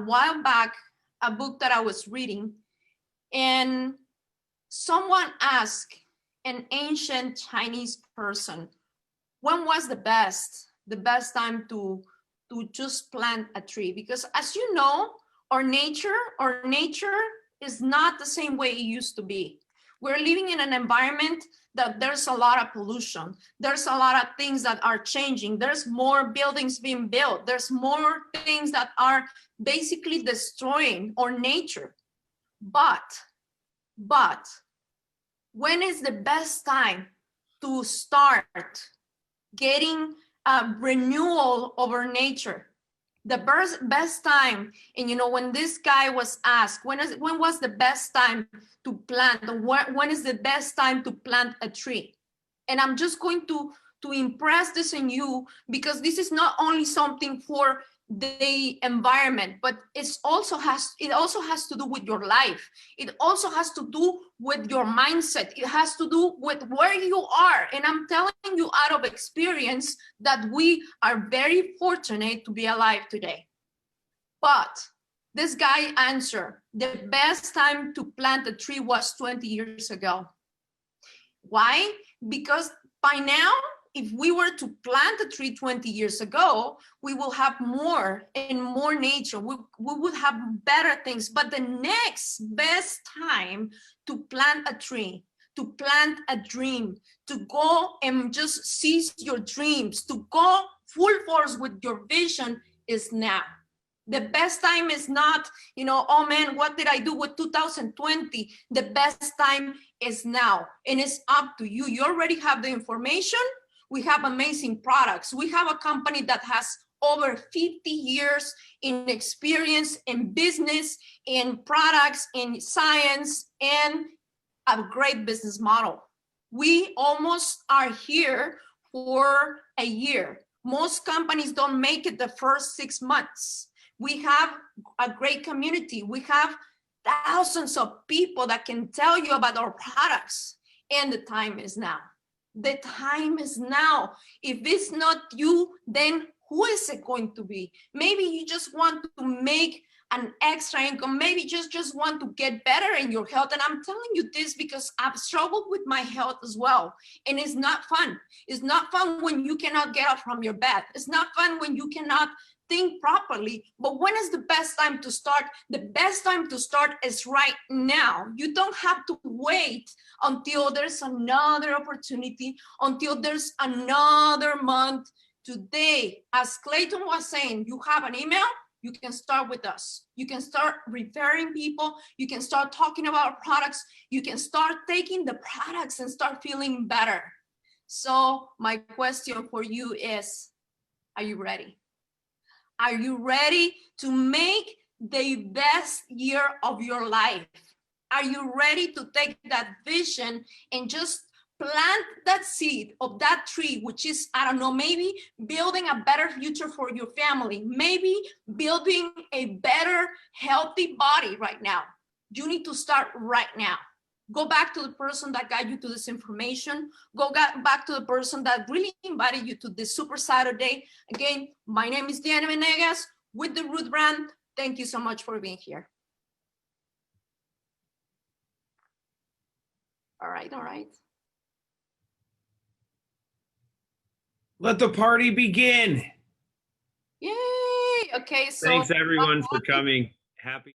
while back, a book that I was reading, and someone asked an ancient Chinese person, when was the best time to just plant a tree? Because as you know, our nature is not the same way it used to be. We're living in an environment that there's a lot of pollution. There's a lot of things that are changing. There's more buildings being built. There's more things that are basically destroying our nature. But when is the best time to start getting a renewal of our nature? The best time, and when this guy was asked, when was the best time to plant? When is the best time to plant a tree? And I'm just going to impress this in you, because this is not only something for the environment, but it also has to do with your life. It also has to do with your mindset. It has to do with where you are. And I'm telling you out of experience that we are very fortunate to be alive today. But this guy answered, the best time to plant a tree was 20 years ago. Why? Because by now, if we were to plant a tree 20 years ago, we will have more and more nature. We would have better things. But the next best time to plant a tree, to plant a dream, to go and just seize your dreams, to go full force with your vision is now. The best time is not, oh man, what did I do with 2020? The best time is now. And it's up to you. You already have the information. We have amazing products. We have a company that has over 50 years in experience in business, in products, in science, and a great business model. We almost are here for a year. Most companies don't make it the first 6 months. We have a great community. We have thousands of people that can tell you about our products, and the time is now. The time is now. If it's not you, then who is it going to be? Maybe you just want to make an extra income. Maybe just want to get better in your health. And I'm telling you this because I've struggled with my health as well. And it's not fun. It's not fun when you cannot get up from your bed. It's not fun when you cannot think properly. But when is the best time to start? The best time to start is right now. You don't have to wait until there's another opportunity, until there's another month. Today, as Clayton was saying, you have an email, you can start with us. You can start referring people. You can start talking about products. You can start taking the products and start feeling better. So my question for you is, are you ready? Are you ready to make the best year of your life? Are you ready to take that vision and just plant that seed of that tree, which is, I don't know, maybe building a better future for your family, maybe building a better, healthy body right now? You need to start right now. Go back to the person that got you to this information. Go back to the person that really invited you to this Super Saturday. Again, my name is Diana Venegas with the Root brand. Thank you so much for being here. All right, all right. Let the party begin. Yay! Okay, so thanks everyone for coming. Happy